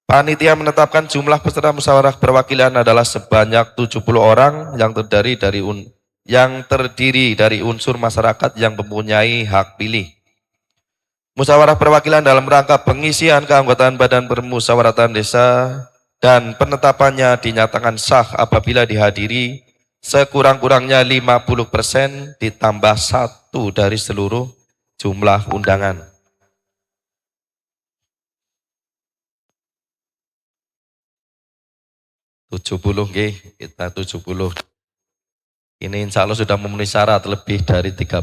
Panitia menetapkan jumlah peserta musyawarah perwakilan adalah sebanyak 70 orang yang terdiri dari unsur masyarakat yang mempunyai hak pilih. Musyawarah perwakilan dalam rangka pengisian keanggotaan Badan Permusyawaratan Desa dan penetapannya dinyatakan sah apabila dihadiri sekurang-kurangnya 50% ditambah 1 dari seluruh jumlah undangan. Kita 70. Ini insya Allah sudah memenuhi syarat lebih dari 35.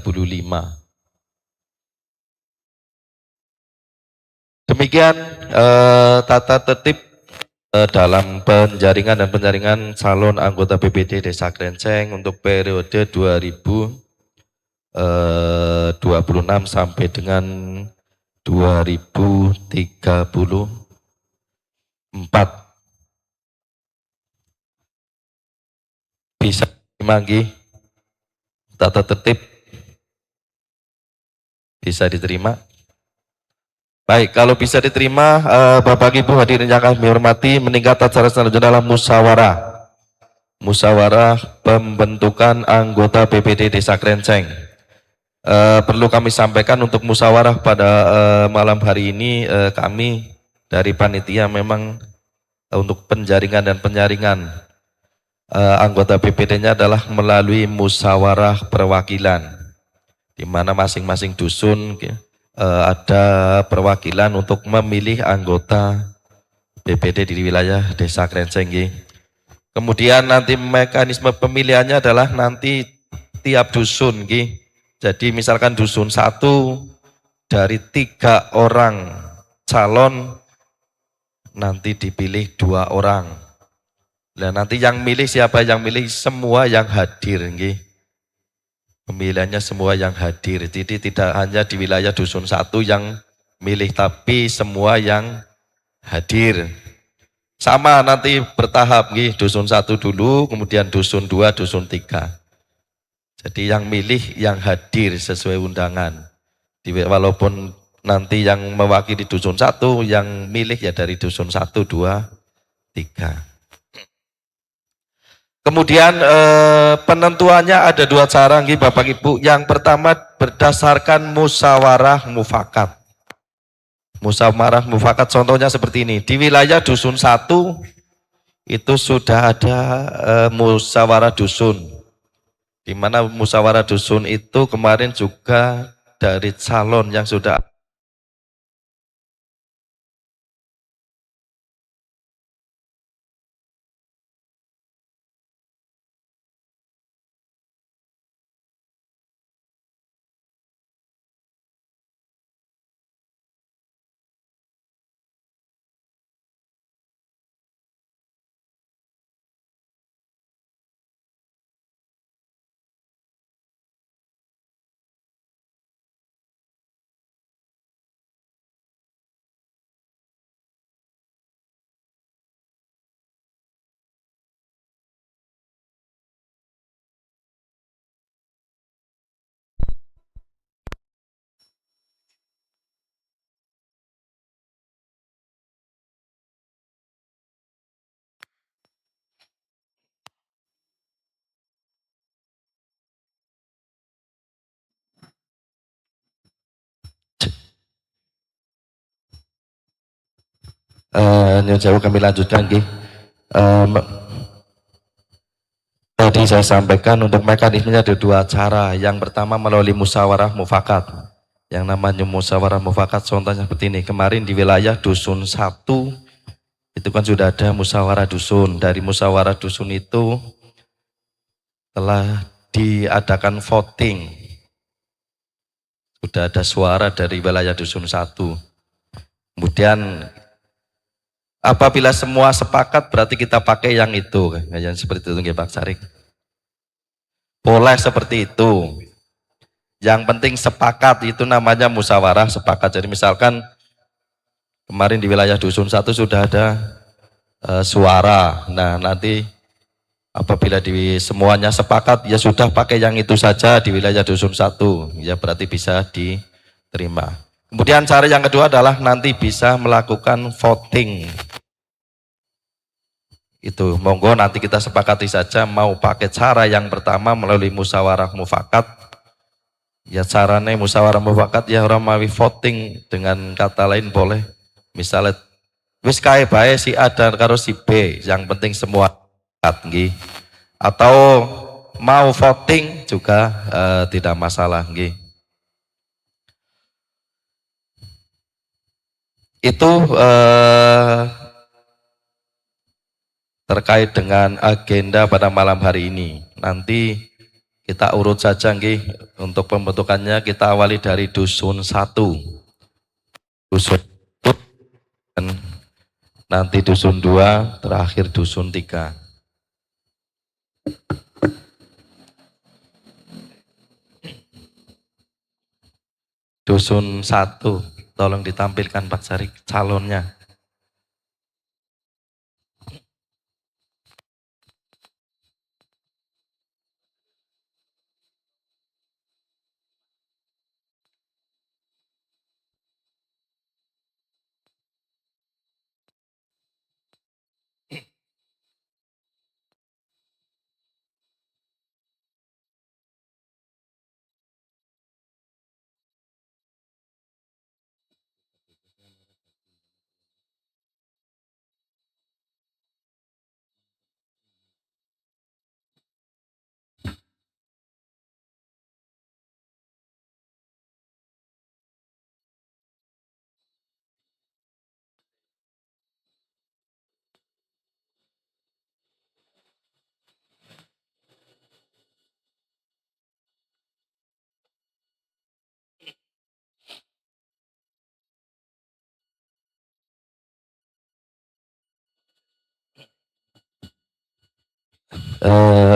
Demikian tata tertib dalam penjaringan dan penjaringan calon anggota BPD Desa Krenceng untuk periode 2026 sampai dengan 2034. Bisa dimanggi tata tertib bisa diterima. Baik, kalau bisa diterima, Bapak Ibu hadirin yang kami hormati, meningkat acara selanjutnya adalah musyawarah pembentukan anggota BPD Desa Krenceng. Perlu kami sampaikan untuk musyawarah pada malam hari ini, kami dari panitia memang untuk penjaringan dan penyaringan anggota BPD-nya adalah melalui musyawarah perwakilan, di mana masing-masing dusun ada perwakilan untuk memilih anggota BPD di wilayah Desa Krenceng. Kemudian nanti mekanisme pemilihannya adalah nanti tiap dusun. Jadi misalkan dusun 1 dari 3 orang calon nanti dipilih 2 orang. Nah, nanti yang milih siapa? Yang milih semua yang hadir. Pemilihannya semua yang hadir. Jadi tidak hanya di wilayah dusun 1 yang milih, tapi semua yang hadir. Sama nanti bertahap, dusun 1 dulu, kemudian dusun 2, dusun 3. Jadi yang milih yang hadir sesuai undangan. Walaupun nanti yang mewakili dusun 1, yang milih ya dari dusun 1, 2, 3. Kemudian penentuannya ada 2 cara, Bapak Ibu. Yang pertama berdasarkan musyawarah mufakat. Musyawarah mufakat contohnya seperti ini. Di wilayah dusun 1 itu sudah ada musyawarah dusun. Di mana musyawarah dusun itu kemarin juga dari calon yang sudah jauh kami lanjutkan. Tadi saya sampaikan untuk mekanismenya ada 2 cara. Yang pertama melalui musyawarah mufakat. Yang namanya musyawarah mufakat contohnya seperti ini. Kemarin di wilayah dusun 1 itu kan sudah ada musyawarah dusun. Dari musyawarah dusun itu telah diadakan voting. Sudah ada suara dari wilayah dusun 1. Kemudian apabila semua sepakat berarti kita pakai yang itu. Yang seperti itu Pak Sarik. Boleh seperti itu. Yang penting sepakat, itu namanya musyawarah sepakat. Jadi misalkan kemarin di wilayah dusun 1 sudah ada suara. Nah nanti apabila semuanya sepakat ya sudah pakai yang itu saja di wilayah dusun 1. Ya berarti bisa diterima. Kemudian cara yang kedua adalah nanti bisa melakukan voting. Itu monggo nanti kita sepakati saja mau pakai cara yang pertama melalui musyawarah mufakat. Ya caranya musyawarah mufakat ya orang mau voting, dengan kata lain boleh. Misalnya wis kae bae si A dan karo si B, yang penting semua sepakat nggih. Atau mau voting juga tidak masalah nggih. Itu terkait dengan agenda pada malam hari ini. Nanti kita urut saja nggih, untuk pembentukannya kita awali dari dusun 1. Dusun 1, dan nanti dusun 2, terakhir dusun 3. Dusun 1, tolong ditampilkan Pak Sari calonnya.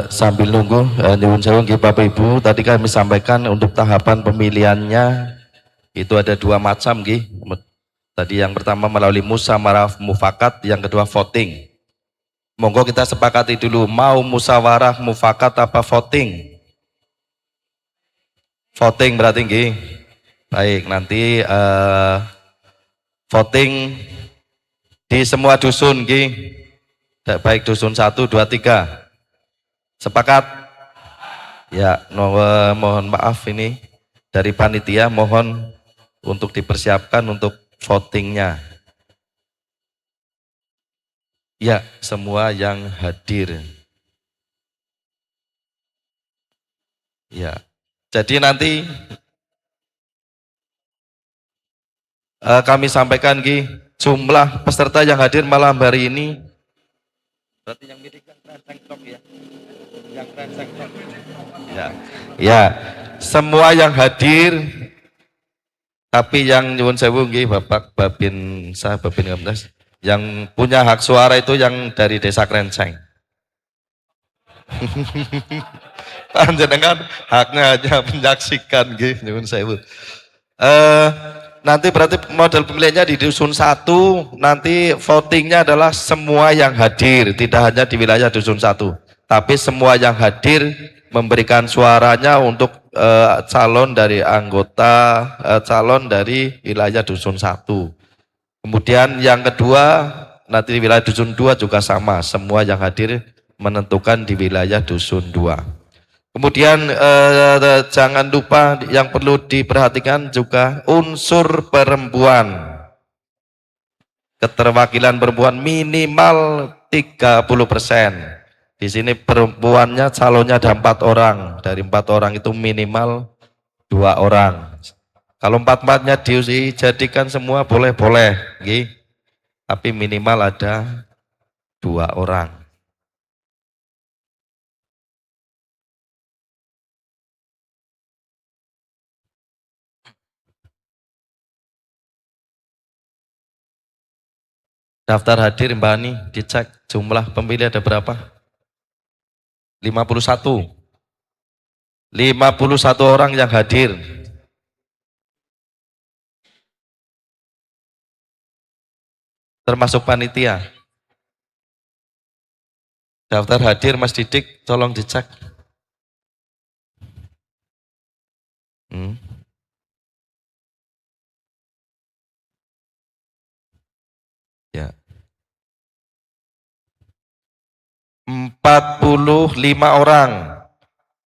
Sambil nunggu nyuwun sewu nggih Bapak Ibu, tadi kami sampaikan untuk tahapan pemilihannya itu ada 2 macam nggih. Tadi yang pertama melalui musyawarah mufakat, yang kedua voting. Monggo kita sepakati dulu, mau musyawarah mufakat apa voting? Voting berarti nggih. Baik, nanti voting di semua dusun nggih. Baik dusun 1, 2, 3. Sepakat? Ya, mohon maaf ini dari panitia, mohon untuk dipersiapkan untuk votingnya. Ya, semua yang hadir. Ya, jadi nanti kami sampaikan Ki, jumlah peserta yang hadir malam hari ini. Berarti yang milik yang krenceng tok ya. Yang krenceng tok. Ya. Ya, semua yang hadir, tapi yang nyuwun sewu nggih Bapak Babin Kamdas, yang punya hak suara itu yang dari Desa Krenceng. Panjenengan haknya hanya menyaksikan nggih nyuwun sewu. Eh nanti berarti model pemilihannya di dusun 1, nanti votingnya adalah semua yang hadir, tidak hanya di wilayah dusun 1, tapi semua yang hadir memberikan suaranya untuk calon dari anggota, calon dari wilayah dusun 1. Kemudian yang kedua, nanti di wilayah dusun 2 juga sama, semua yang hadir menentukan di wilayah dusun 2. Kemudian jangan lupa yang perlu diperhatikan juga unsur perempuan. Keterwakilan perempuan minimal 30%. Di sini perempuannya calonnya ada 4 orang. Dari 4 orang itu minimal 2 orang. Kalau 4-4-nya dijadikan semua boleh-boleh, tapi minimal ada 2 orang. Daftar hadir Mbak Ani, dicek jumlah pemilih ada berapa? 51. 51 orang yang hadir. Termasuk panitia. Daftar hadir Mas Didik, tolong dicek. Hmm. Ya. 45 orang.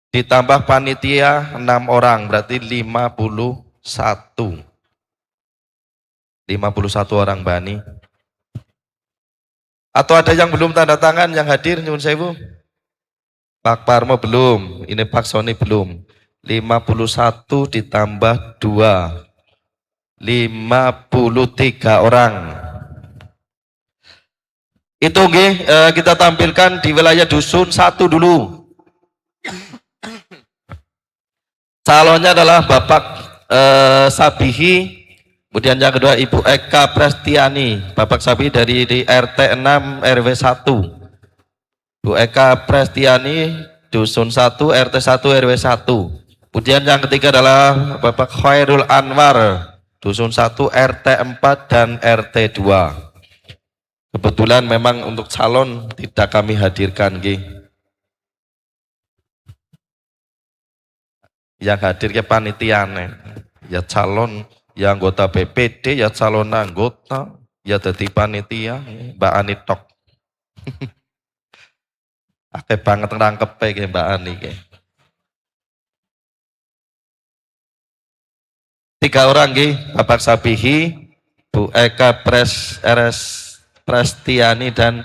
Ditambah panitia 6 orang, berarti 51. 51 orang Bani. Atau ada yang belum tanda tangan yang hadir, nyuwun sewu? Pak Parmo belum, ini Pak Sony belum. 51 ditambah 2. 53 orang. Itu kita tampilkan di wilayah dusun 1 dulu. Calonnya adalah Bapak Sabihi, kemudian yang kedua Ibu Eka Prestiani, Bapak Sabihi dari di RT 6 RW 1. Bu Eka Prestiani, dusun 1 RT 1 RW 1. Kemudian yang ketiga adalah Bapak Khairul Anwar, dusun 1 RT 4 dan RT 2. Kebetulan memang untuk calon tidak kami hadirkan, yang hadir ke panitia ya calon, ya anggota BPD, ya calon anggota, ya jadi panitia, Mbak Ani tok. Akeh banget nangkep Mbak Ani. 3 orang Bapak Sabihi, Bu Eka Prestiani dan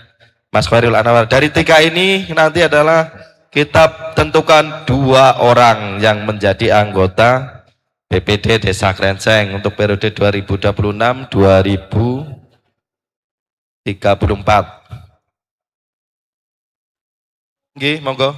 Mas Khairul Anwar. Dari 3 ini nanti adalah kita tentukan 2 orang yang menjadi anggota BPD Desa Krenceng untuk periode 2026-2034. Monggo.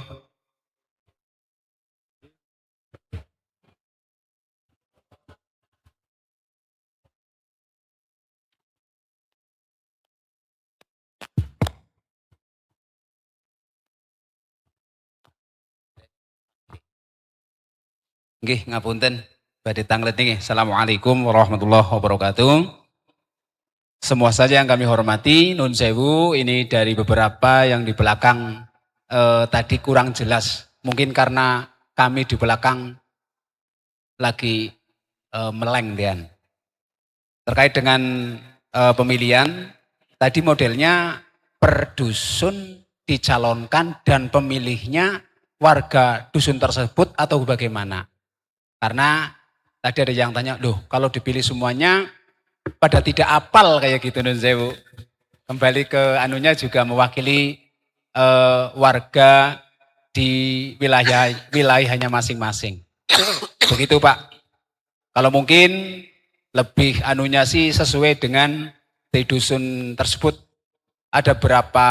Ngapunten badhe tanglet nggih. Assalamualaikum warahmatullahi wabarakatuh. Semua saja yang kami hormati, nun sewu, ini dari beberapa yang di belakang tadi kurang jelas. Mungkin karena kami di belakang lagi meleng Dian. Terkait dengan pemilihan, tadi modelnya per dusun dicalonkan dan pemilihnya warga dusun tersebut atau bagaimana? Karena tadi ada yang tanya, loh kalau dipilih semuanya pada tidak apal kayak gitu nun sewu. Kembali ke anunya juga mewakili warga di wilayahnya masing-masing. Begitu Pak. Kalau mungkin lebih anunya sih sesuai dengan di dusun tersebut ada berapa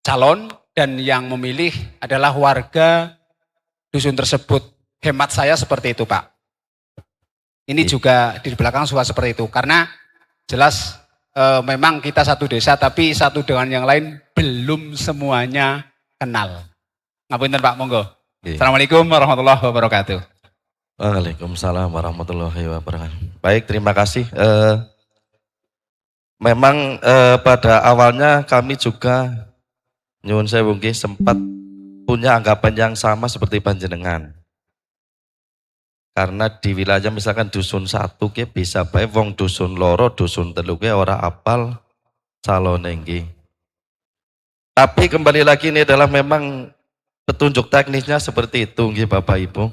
calon dan yang memilih adalah warga dusun tersebut. Hemat saya seperti itu Pak. Ini juga di belakang suka seperti itu karena jelas memang kita satu desa tapi satu dengan yang lain belum semuanya kenal. Ngapunten Pak, monggo. Assalamualaikum warahmatullahi wabarakatuh. Waalaikumsalam warahmatullahi wabarakatuh. Baik, terima kasih. Memang pada awalnya kami juga nyuwun sewu sempat punya anggapan yang sama seperti panjenengan. Karena di wilayah misalkan dusun 1 bisa baik wong dusun loro, dusun 3 ora apal calon nggih. Tapi kembali lagi ini adalah memang petunjuk teknisnya seperti itu nggih Bapak Ibu.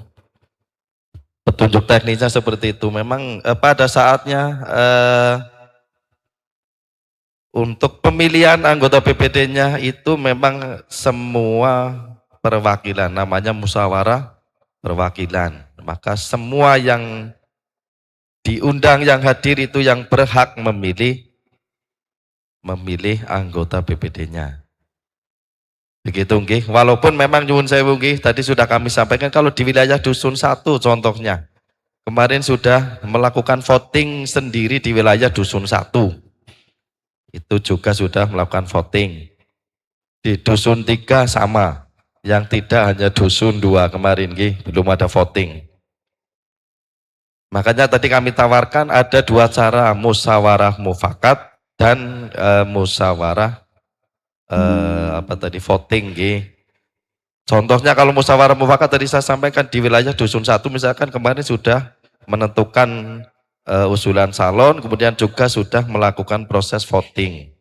Petunjuk teknisnya seperti itu. Memang pada saatnya untuk pemilihan anggota BPD-nya itu memang semua perwakilan, namanya musyawarah perwakilan. Maka semua yang diundang yang hadir itu yang berhak memilih anggota BPD-nya. Begitu nggih. Walaupun memang nyuwun sewu nggih, tadi sudah kami sampaikan kalau di wilayah dusun 1 contohnya. Kemarin sudah melakukan voting sendiri di wilayah dusun 1. Itu juga sudah melakukan voting. Di dusun 3 sama. Yang tidak hanya dusun 2 kemarin nggih, belum ada voting. Makanya tadi kami tawarkan ada 2 cara, musyawarah mufakat dan musyawarah voting nggih. Contohnya kalau musyawarah mufakat tadi saya sampaikan di wilayah dusun 1 misalkan kemarin sudah menentukan usulan calon, kemudian juga sudah melakukan proses voting.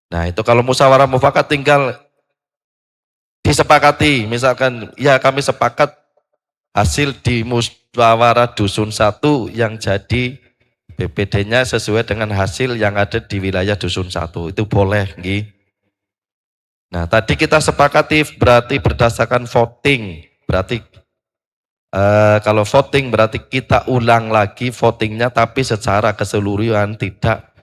Nah itu kalau musyawarah mufakat tinggal disepakati, misalkan ya kami sepakat hasil di musyawarah dusun satu yang jadi BPD-nya sesuai dengan hasil yang ada di wilayah dusun satu, itu boleh nggih. Nah tadi kita sepakati berarti berdasarkan voting, berarti kalau voting berarti kita ulang lagi votingnya tapi secara keseluruhan, tidak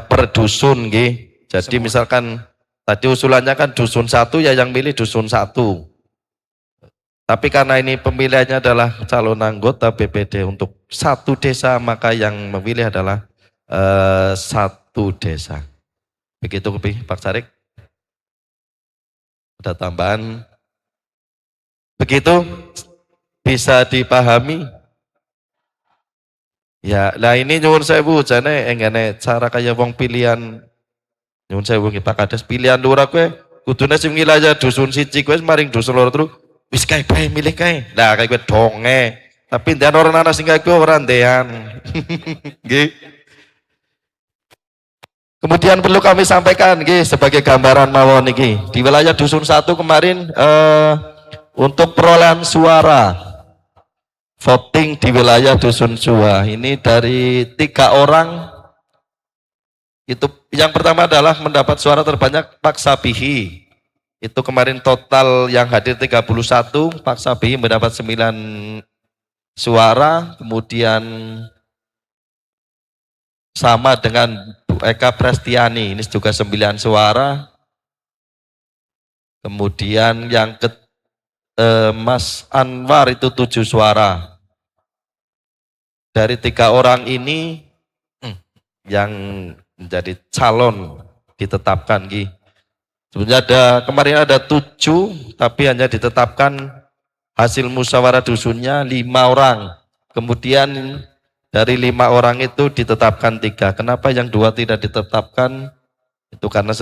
per dusun nggih. Jadi Semua. misalkan tadi usulannya kan dusun satu ya yang milih dusun satu. Tapi karena ini pemilihannya adalah calon anggota BPD untuk satu desa, maka yang memilih adalah satu desa. Begitu Pak Sarik? Ada tambahan? Begitu bisa dipahami? Ya, lah ini nyuwun sewu jane engene cara kaya wong pilihan nyuwun sewu nggih Pak Kades, pilihan lurah kowe kudune sing wilayah dusun siji kowe maring dusun loro terus wis kae bae milih kae. Lah kae kowe donge. Tapi ndan ora ana sing kae kowe ora ndean. Nggih. Kemudian perlu kami sampaikan nggih sebagai gambaran mawon niki. Di wilayah dusun satu kemarin untuk perolehan suara voting di wilayah dusun Suwa ini dari 3 orang itu yang pertama adalah mendapat suara terbanyak Pak Sabihi. Itu kemarin total yang hadir 31, Pak Sabihi mendapat 9 suara, kemudian sama dengan Bu Eka Prestiani ini juga 9 suara. Kemudian yang Mas Anwar itu 7 suara. Dari 3 orang ini yang menjadi calon ditetapkan Ki. Sebenarnya kemarin ada 7 tapi hanya ditetapkan hasil musyawarah dusunnya 5 orang. Kemudian dari 5 orang itu ditetapkan 3. Kenapa yang 2 tidak ditetapkan? Itu karena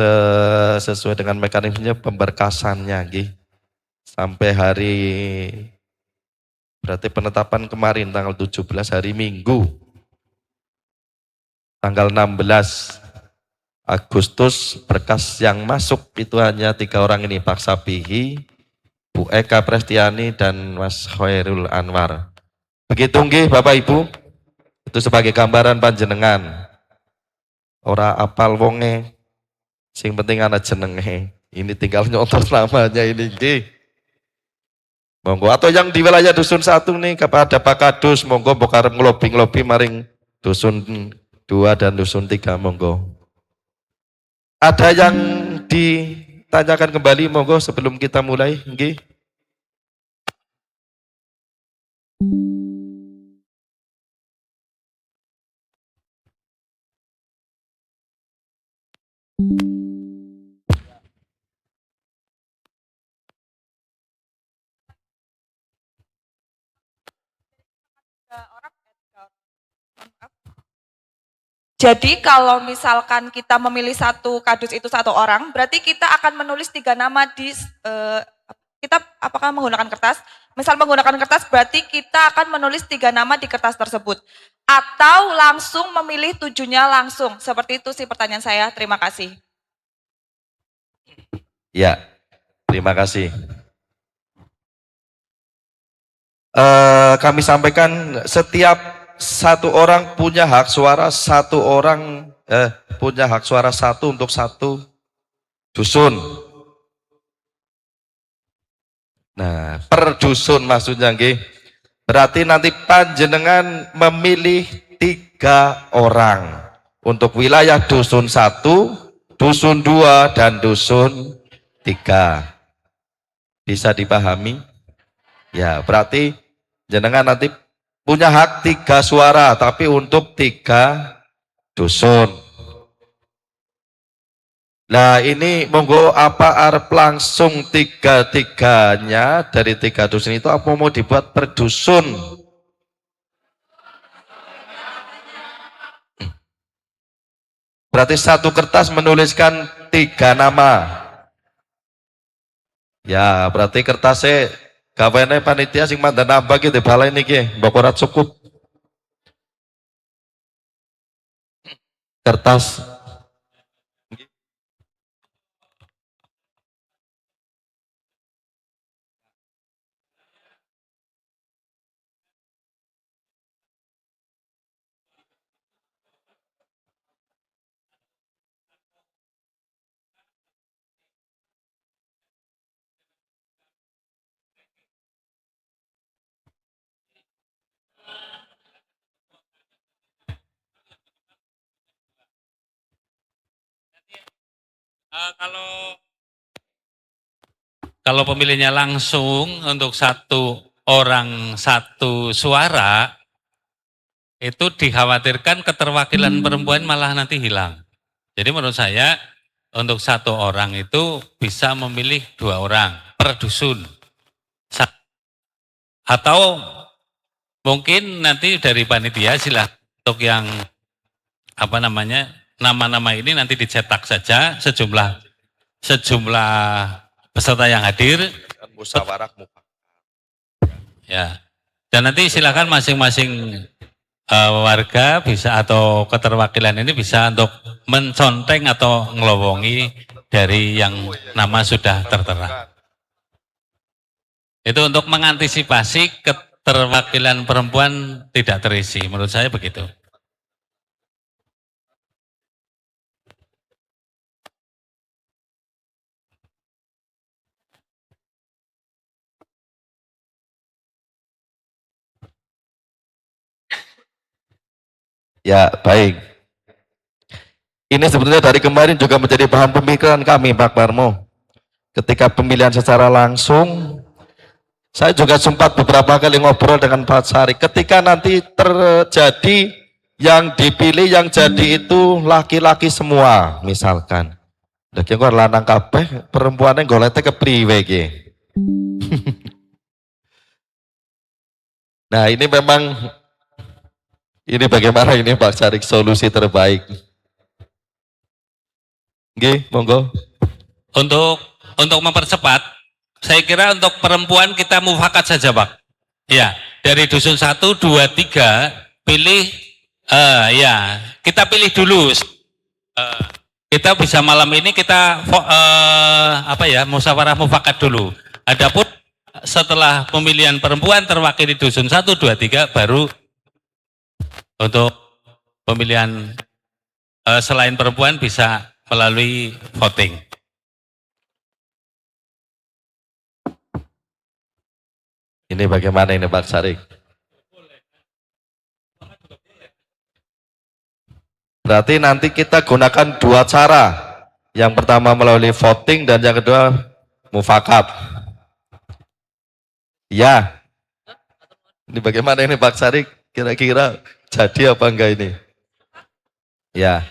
sesuai dengan mekanismenya pemberkasannya Ki. Sampai hari berarti penetapan kemarin tanggal 17 hari Minggu tanggal 16 Agustus berkas yang masuk itu hanya 3 orang ini, Pak Sabihi, Bu Eka Prestiani dan Mas Khairul Anwar. Begitu nggih Bapak Ibu, itu sebagai gambaran panjenengan. Ora apal wonge, sing penting ana jenenge. Ini tinggal nyontos namanya ini nggih. Monggo atau yang di wilayah dusun satu nih kepada Pak Kadus, monggo mbok arep ngelobi maring dusun 2 dan dusun 3 monggo. Ada yang ditanyakan kembali monggo sebelum kita mulai nggih. Jadi kalau misalkan kita memilih satu kadus itu 1 orang, berarti kita akan menulis 3 nama di kita apakah menggunakan kertas? Misal menggunakan kertas berarti kita akan menulis 3 nama di kertas tersebut. Atau langsung memilih 7-nya langsung. Seperti itu sih pertanyaan saya. Terima kasih. Ya, terima kasih. Kami sampaikan setiap 1 orang punya hak suara, 1 orang punya hak suara 1 untuk 1 dusun. Nah, per dusun maksudnya nggih. Berarti nanti panjenengan memilih 3 orang untuk wilayah dusun 1, dusun 2 dan dusun 3. Bisa dipahami? Ya, berarti jenengan nanti punya hak 3 suara tapi untuk 3 dusun. Nah ini monggo apa arep langsung 3-3-nya dari 3 dusun itu apa mau dibuat per dusun? Berarti 1 kertas menuliskan 3 nama. Ya berarti kertasnya gawainnya panitia sing mandan nambah gitu balai niki mbok ora cukup. Kertas Kalau pemilihnya langsung untuk satu orang satu suara, itu dikhawatirkan keterwakilan perempuan malah nanti hilang. Jadi menurut saya untuk satu orang itu bisa memilih 2 orang per dusun. Atau mungkin nanti dari panitia silah untuk yang nama-nama ini nanti dicetak saja sejumlah peserta yang hadir. Musyawarah mufakat. Ya. Dan nanti silakan masing-masing warga bisa atau keterwakilan ini bisa untuk menconteng atau ngelowongi dari yang nama sudah tertera. Itu untuk mengantisipasi keterwakilan perempuan tidak terisi, menurut saya begitu. Ya, baik. Ini sebetulnya dari kemarin juga menjadi bahan pemikiran kami, Pak Parmo. Ketika pemilihan secara langsung, saya juga sempat beberapa kali ngobrol dengan Pak Sari. Ketika nanti terjadi yang dipilih, yang jadi itu laki-laki semua, misalkan. Lagi kok lanang kabeh, perempuannya golete kepriwe iki. Nah, ini memang ini bagaimana ini Pak cari solusi terbaik. Nggih, monggo. Untuk mempercepat, saya kira untuk perempuan kita mufakat saja, Pak. Ya, dari dusun 1, 2, 3 pilih ya, kita pilih dulu. Kita bisa malam ini kita musyawarah mufakat dulu. Adapun setelah pemilihan perempuan terwakili dusun 1, 2, 3 baru untuk pemilihan selain perempuan bisa melalui voting. Ini bagaimana ini Pak Sarik? Berarti nanti kita gunakan 2 cara. Yang pertama melalui voting dan yang kedua mufakat. Ya. Ini bagaimana ini Pak Sarik? Kira-kira jadi apa enggak ini? Ya.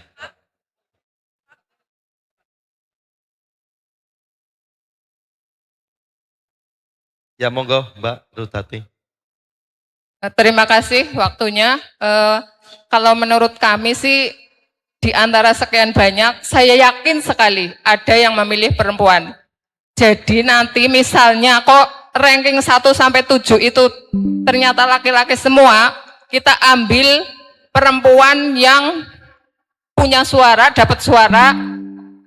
Ya monggo Mbak Rutati. Terima kasih waktunya. Kalau menurut kami sih di antara sekian banyak, saya yakin sekali ada yang memilih perempuan. Jadi nanti misalnya kok ranking 1 sampai 7 itu ternyata laki-laki semua, kita ambil perempuan yang punya suara, dapat suara,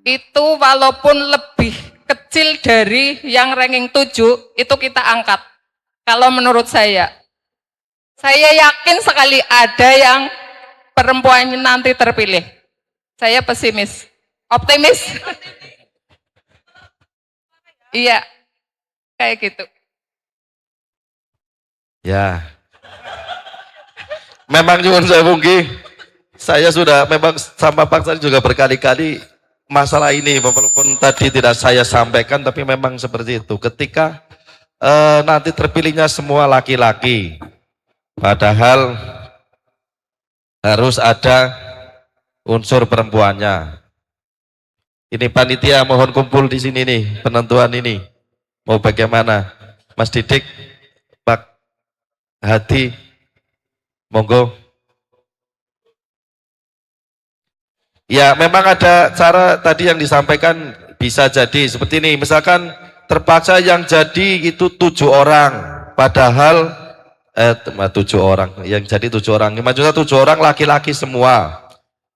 itu walaupun lebih kecil dari yang ranking 7, itu kita angkat. Kalau menurut saya yakin sekali ada yang perempuannya nanti terpilih. Saya pesimis, optimis. Iya, kayak gitu. Ya. Memang nyuwun sewu nggih. Saya sudah memang sama Pak Sari juga berkali-kali masalah ini walaupun tadi tidak saya sampaikan tapi memang seperti itu. Ketika nanti terpilihnya semua laki-laki, padahal harus ada unsur perempuannya. Ini panitia mohon kumpul di sini nih, penentuan ini. Mau bagaimana? Mas Didik, Pak Hadi, monggo. Ya, memang ada cara tadi yang disampaikan bisa jadi seperti ini. Misalkan terpaksa yang jadi itu 7 orang, padahal 7 orang, yang jadi 7 orang. Maksudnya 7 orang laki-laki semua.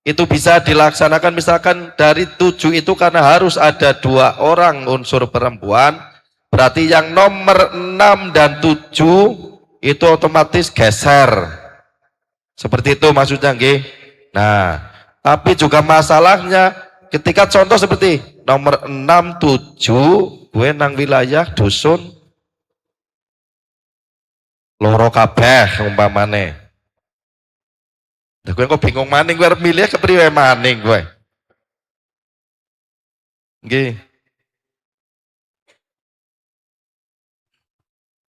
Itu bisa dilaksanakan misalkan dari 7 itu karena harus ada 2 orang unsur perempuan, berarti yang nomor 6 dan 7 itu otomatis geser. Seperti itu maksudnya nggih. Nah, tapi juga masalahnya ketika contoh seperti nomor 6, 7 gue nang wilayah dusun loro kabeh umpamane. Gue kok bingung maning gue arep milih kepriwe maning gue. Nggih.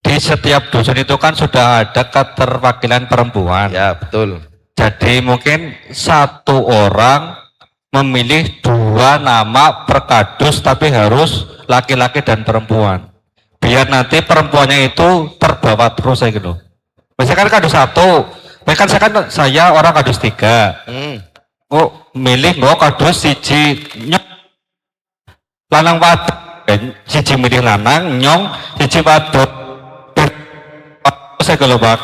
Di setiap dusun itu kan sudah ada keterwakilan perempuan. Ya, betul. Jadi mungkin satu orang memilih 2 nama per kadus tapi harus laki-laki dan perempuan. Biar nanti perempuannya itu terbawa terus saya gitu. Misalkan kadus 1, misalkan saya orang kadus 3. Oh, milih mau kadus siji nyong lanang wadon. Siji milih lanang, nyong siji wadon. Saya kalau Pak.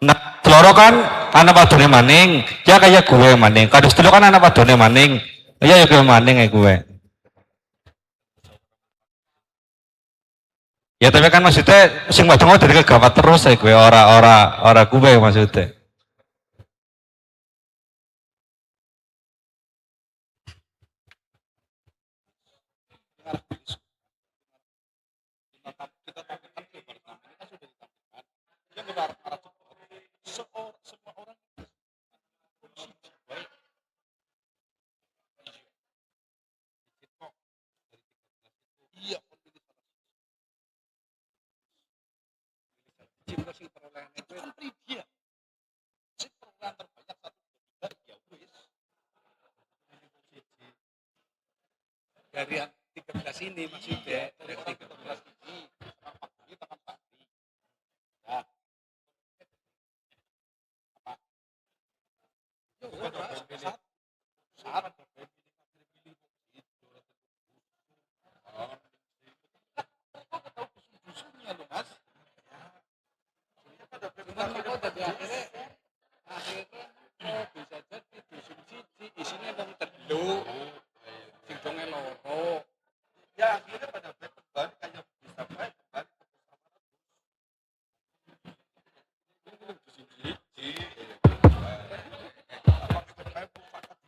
Nah, loro kan anak wadone maning, ya kayak gue maning. Kadus 3 kan anak wadone maning. Ya gue maning kayak gue. Ya tapi kan maksudnya sing wadon dari kegawat terus saya gue ora gue maksudnya. Dari 13 ini maksudnya, dari 13 ini.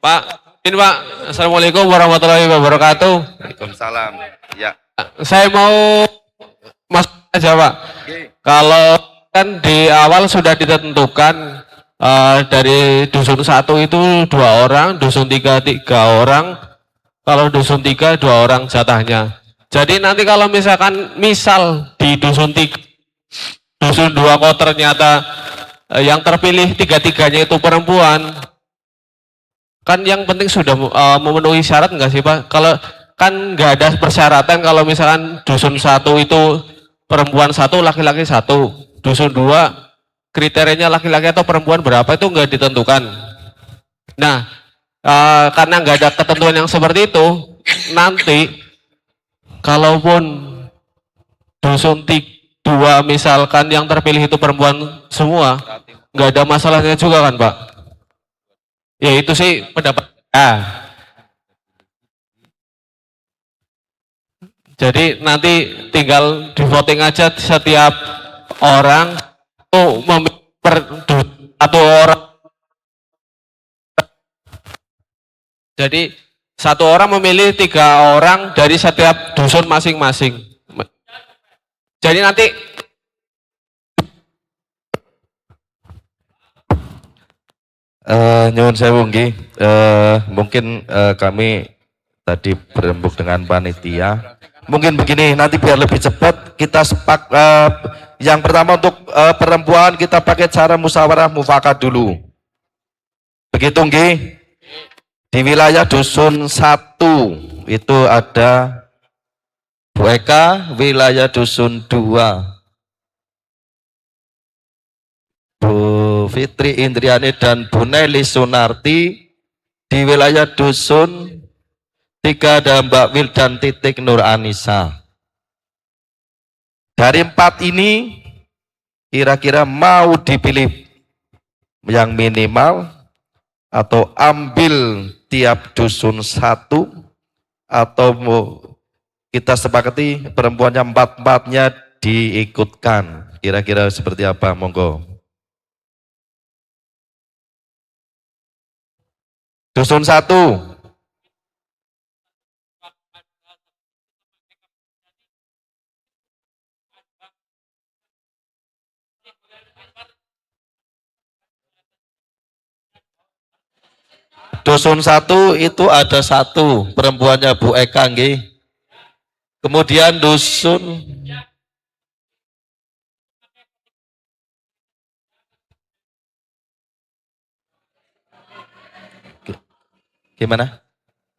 Pak, ini Pak, Assalamualaikum warahmatullahi wabarakatuh. Waalaikumsalam. Ya. Saya mau masuk aja Pak. Kalau kan di awal sudah ditentukan dari dusun 1 itu 2 orang, dusun 3 3 orang, kalau dusun 3 2 orang jatahnya. Jadi nanti kalau misalkan di dusun 3, dusun 2 kok ternyata yang terpilih 3-3-nya itu perempuan, kan yang penting sudah memenuhi syarat enggak sih Pak? Kalau kan nggak ada persyaratan kalau misalkan dusun 1 itu perempuan 1, laki-laki 1, dusun 2 kriterianya laki-laki atau perempuan berapa itu nggak ditentukan. Nah, karena nggak ada ketentuan yang seperti itu, nanti kalaupun dusun 2 misalkan yang terpilih itu perempuan semua, nggak ada masalahnya juga kan Pak? Ya itu sih pendapat saya. Jadi nanti tinggal di voting aja setiap orang tuh memilih satu orang. Jadi satu orang memilih 3 orang dari setiap dusun masing-masing. Jadi nanti Nyuwun sewu nggih. Mungkin kami tadi berembuk dengan panitia. Mungkin begini, nanti biar lebih cepat kita yang pertama untuk perempuan kita pakai cara musyawarah mufakat dulu. Begitu nggih? Di wilayah dusun 1 itu ada Bu Eka, wilayah dusun 2 Bu Fitri Indriani dan Bu Nelly Sunarti, di wilayah dusun 3 ada Mbak Wil dan Titik Nur Anissa. Dari 4 ini kira-kira mau dipilih yang minimal atau ambil tiap dusun 1 atau mau kita sepakati perempuannya 4-4-nya diikutkan. Kira-kira seperti apa? Monggo. Dusun 1. dusun 1 itu ada 1 perempuannya Bu Eka nggih. Kemudian dusun gimana?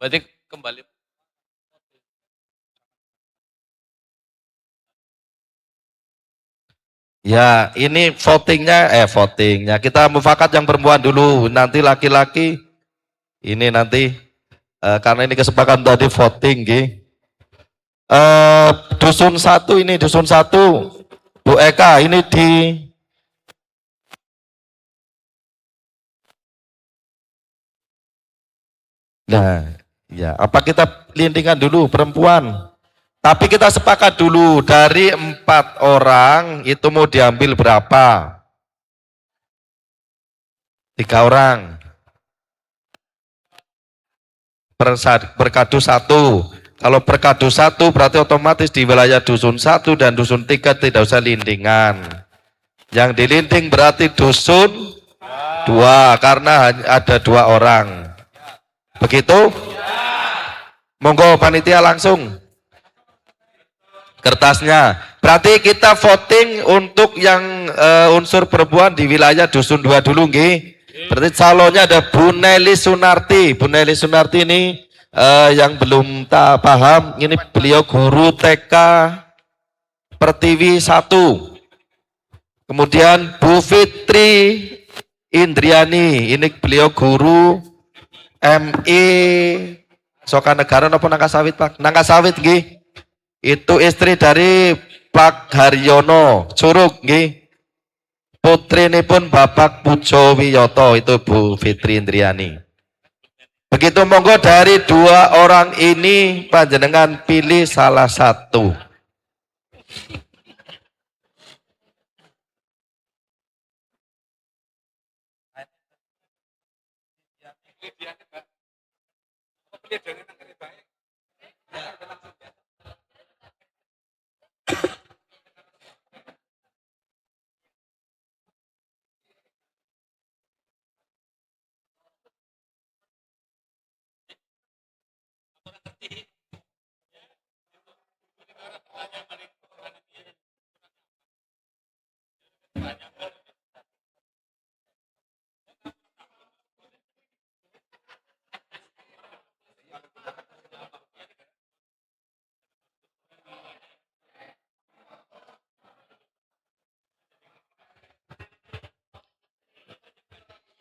Berarti kembali. Ya, ini votingnya kita mufakat yang perempuan dulu, nanti laki-laki ini nanti karena ini kesepakatan tadi voting, nggih. Dusun 1 ini dusun 1 Bu Eka ini di nah ya apa kita lintingan dulu perempuan, tapi kita sepakat dulu dari 4 orang itu mau diambil berapa? 3 orang per kardus 1. Kalau per kardus 1 berarti otomatis di wilayah dusun 1 dan dusun 3 tidak usah lintingan. Yang dilinting berarti dusun 2 karena ada 2 orang. Begitu? Monggo panitia langsung kertasnya. Berarti kita voting untuk yang unsur perempuan di wilayah dusun 2 dulu nggih. Berarti calonnya ada Bu Nelly Sunarti. Bu Nelly Sunarti ini yang belum tak paham, ini beliau guru TK Pertiwi 1. Kemudian Bu Fitri Indriani, ini beliau guru MI Soka Negara napa Nangka Sawit Pak? Nangka Sawit nggih. Itu istri dari Pak Haryono Curug nggih. Putrinipun Bapak Pujo Wiyoto itu Bu Fitri Indriani. Begitu monggo dari 2 orang ini panjenengan pilih salah satu.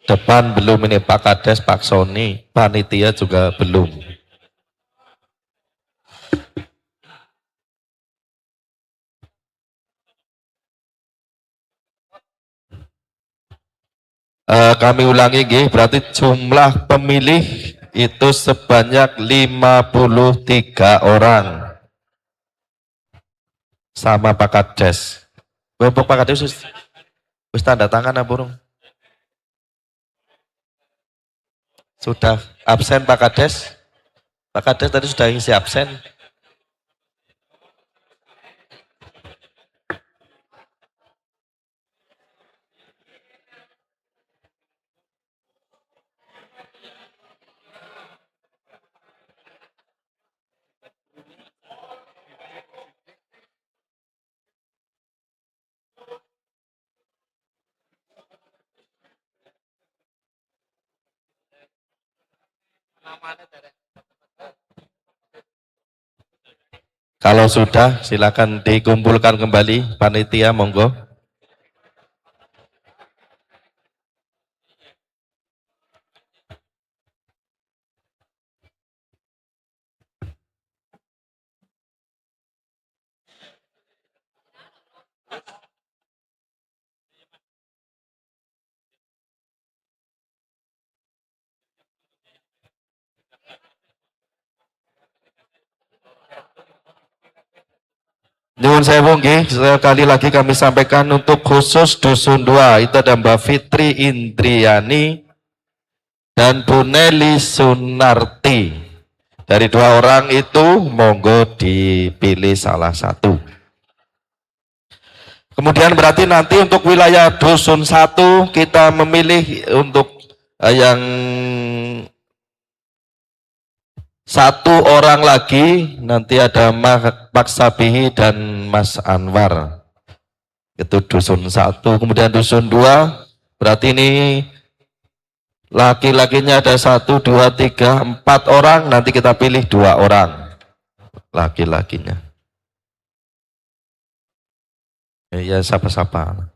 Depan belum ini Pak Kades, Pak Sony, panitia juga belum. Kami ulangi nggih, berarti jumlah pemilih itu sebanyak 53 orang. Sama Pak Kades. Untuk Pak Kades wis tanda tangan apa burung? Sudah absen Pak Kades? Pak Kades tadi sudah ngisi absen. Kalau sudah silakan dikumpulkan kembali panitia monggo. Nyuwun sewu nggih, sekali lagi kami sampaikan untuk khusus dusun 2 itu ada Mbak Fitri Indriani dan Bu Nelly Sunarti. Dari 2 orang itu monggo dipilih salah satu. Kemudian berarti nanti untuk wilayah dusun 1 kita memilih untuk yang Satu orang lagi, nanti ada Pak Sabihi dan Mas Anwar. Itu dusun 1, kemudian dusun 2, berarti ini laki-lakinya ada 1, 2, 3, 4 orang, nanti kita pilih 2 orang laki-lakinya. Ya, sapa-sapa.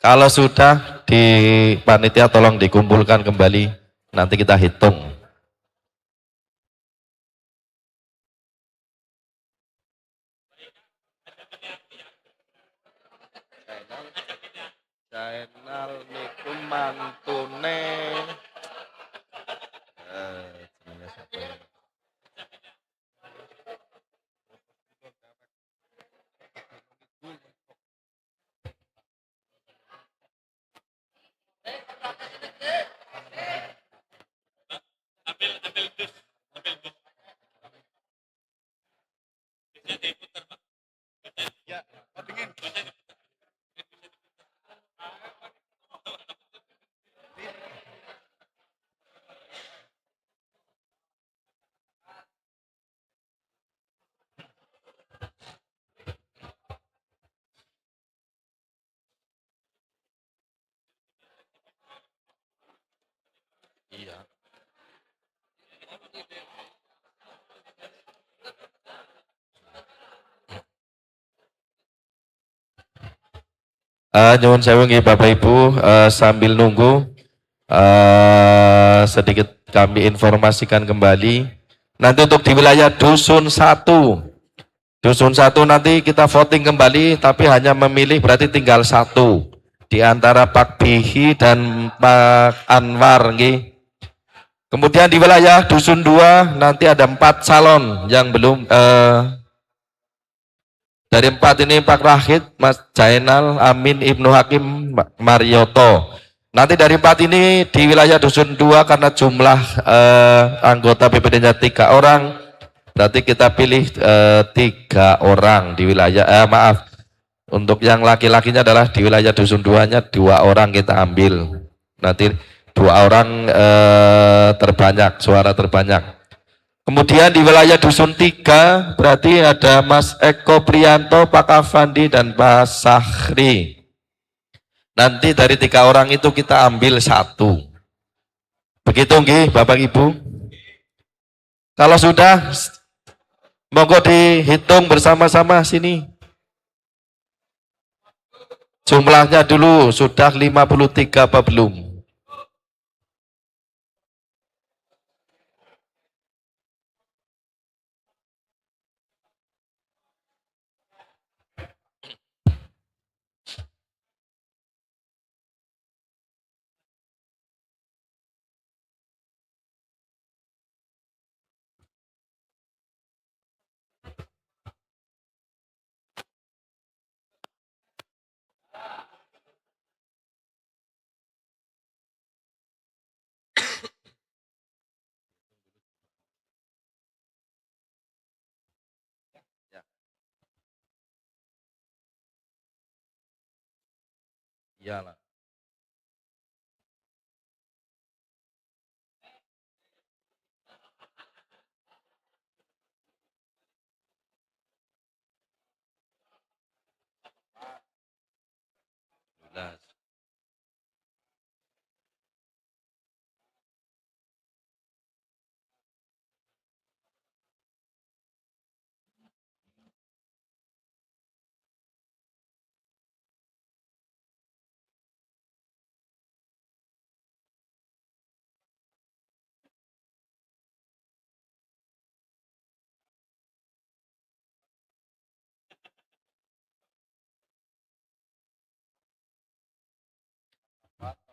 Kalau sudah di panitia tolong dikumpulkan kembali, nanti kita hitung. Channel niku mantune. Iya. Nyuwun sewu nggih Bapak Ibu, sambil nunggu sedikit kami informasikan kembali. Nanti untuk di wilayah Dusun 1. Dusun 1 nanti kita voting kembali, tapi hanya memilih berarti tinggal 1 di antara Pak Bihi dan Pak Anwar nggih. Kemudian di wilayah Dusun 2 nanti ada 4 calon yang belum dari 4 ini Pak Rahid, Mas Jainal, Amin, Ibnu Hakim, Marioto. Nanti dari 4 ini di wilayah Dusun 2 karena jumlah anggota BPD-nya 3 orang, berarti kita pilih 3 orang di wilayah, maaf, untuk yang laki-lakinya adalah di wilayah Dusun 2-nya 2 orang kita ambil. Nanti 2 orang terbanyak, suara terbanyak. Kemudian di wilayah Dusun 3 berarti ada Mas Eko Prianto, Pak Afandi, dan Pak Sahri. Nanti dari 3 orang itu kita ambil 1. Begitu nggih Bapak Ibu. Kalau sudah, monggo dihitung bersama-sama sini. Jumlahnya dulu sudah 53 apa belum? Iyalah.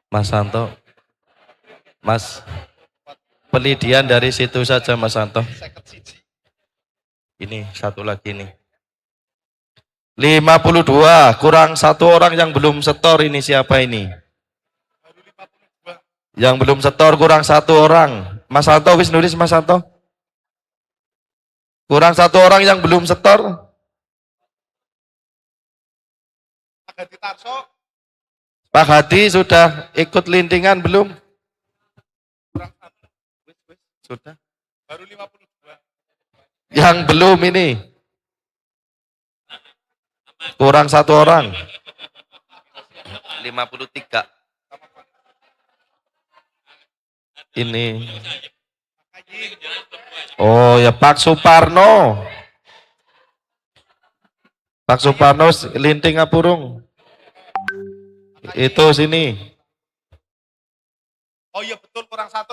Mas Santo, Mas, pelidian dari situ saja Mas Santo. Ini 1 lagi nih. 52, kurang 1 orang yang belum setor, ini siapa ini? Yang belum setor kurang 1 orang. Mas Santo wis nulis Mas Santo? Kurang 1 orang yang belum setor. Pak Hadi sudah ikut lintingan belum? Sudah? Yang belum ini. Kurang 1 orang. 53. Ini. Oh ya Pak Suparno. Pak Suparno linting apurung. Itu sini. Oh iya betul kurang 1.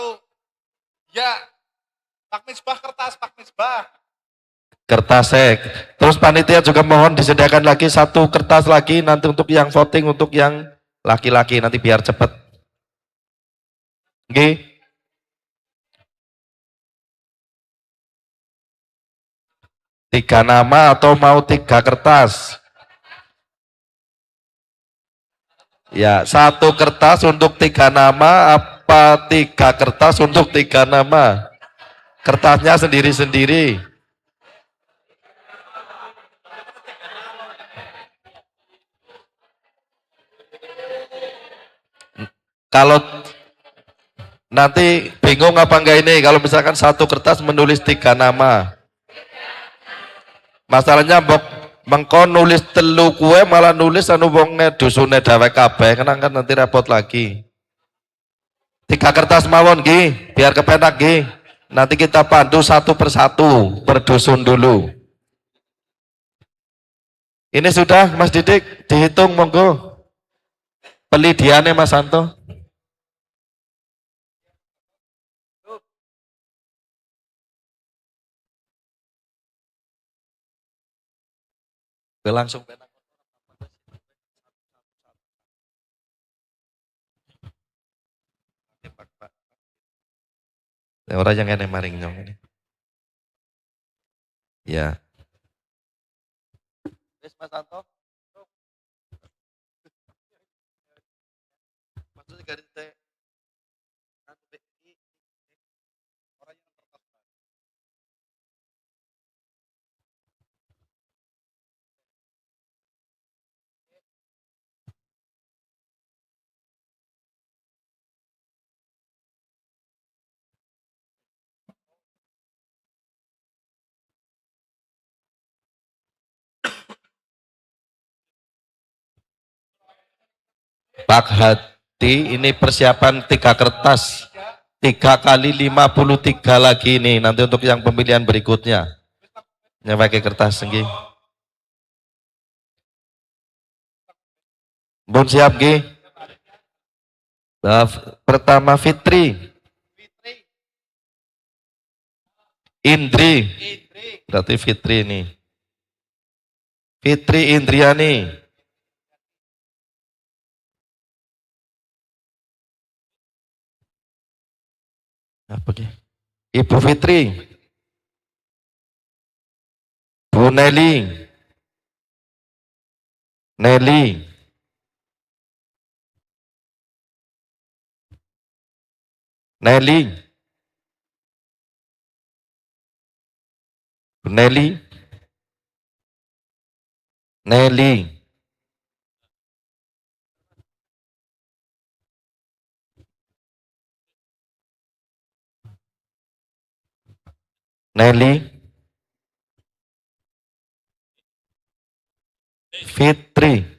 Ya, Pak Misbah kertas, Pak Misbah. Kertasek. Terus panitia juga mohon disediakan lagi 1 kertas lagi nanti untuk yang voting untuk yang laki-laki nanti biar cepat. Oke. 3 nama atau mau 3 kertas? Ya, 1 kertas untuk 3 nama apa 3 kertas untuk 3 nama? Kertasnya sendiri-sendiri. Kalau nanti bingung apa enggak ini kalau misalkan 1 kertas menulis 3 nama. Masalahnya mengko nulis telu kue malah nulis anu wonge dusune dewek kabeh kan nanti repot lagi. 3 kertas mawon nggih, biar kepenak nggih. Nanti kita pandu 1 persatu per dusun dulu. Ini sudah Mas Didik dihitung monggo. Pelidiane Mas Santo. Langsung penak. Orang yang kene maring nyong ini. Ya. Wis Mas Santo. Maksudnya garis teh. Pak Hati, ini persiapan 3 kertas. 3 kali 53 lagi ini nanti untuk yang pemilihan berikutnya. Yang pakai kertas nggih. Bun siap nggih. Pertama Fitri. Indri. Berarti Fitri ini. Fitri Indriani. Apa ya? Ibu Fitri. Bu Nelly. Nelly. Nelly. Bu Nelly. Nelly. Nelly. Fitri.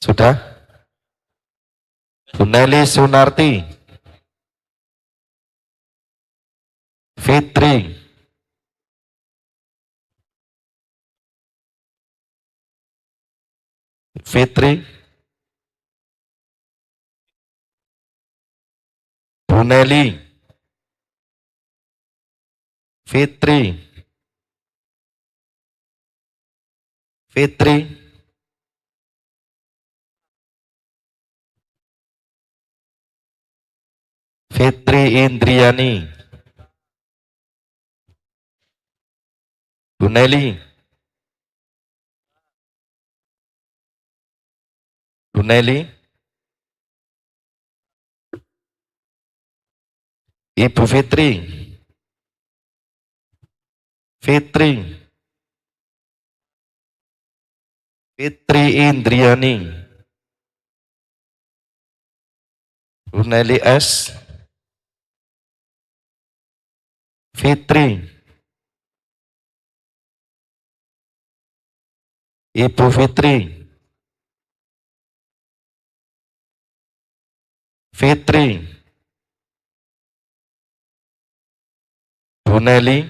Sudah? Bu Nelly Sunarti. Fitri. Fitri. Bu Nelly. Fitri. Fitri. Fitri Indriani. Bu Nelly. Bu Nelly, Ibu Fitri, Fitri, Fitri Indriani, Bu Nelly S, Fitri, Ibu Fitri, Fitri, Bu Nelly,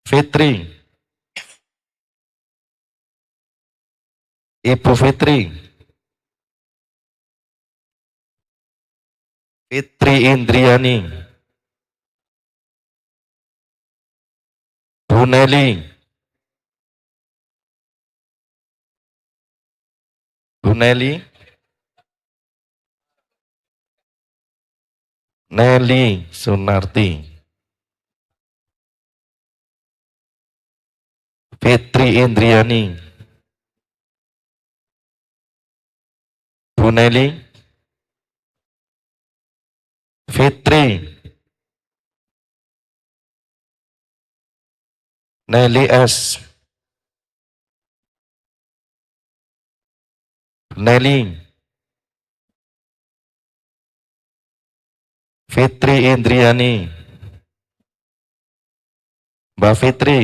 Fitri, Ibu Fitri, Fitri Indriani, Bu Nelly, Bu Nelly, Nelly Sunarti, Fitri Indriani, Bu Nelly, Fitri, Nelly S, Nelly, Fitri Indriani, Mbak Fitri,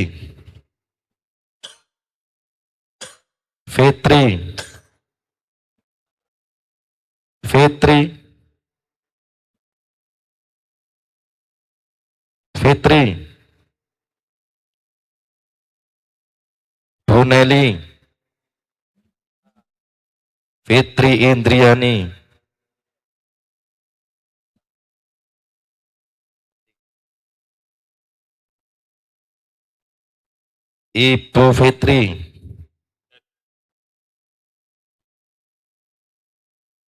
Fitri, Fitri, Fitri, Bu Nelly, Fitri Indriani, Ibu Fitri,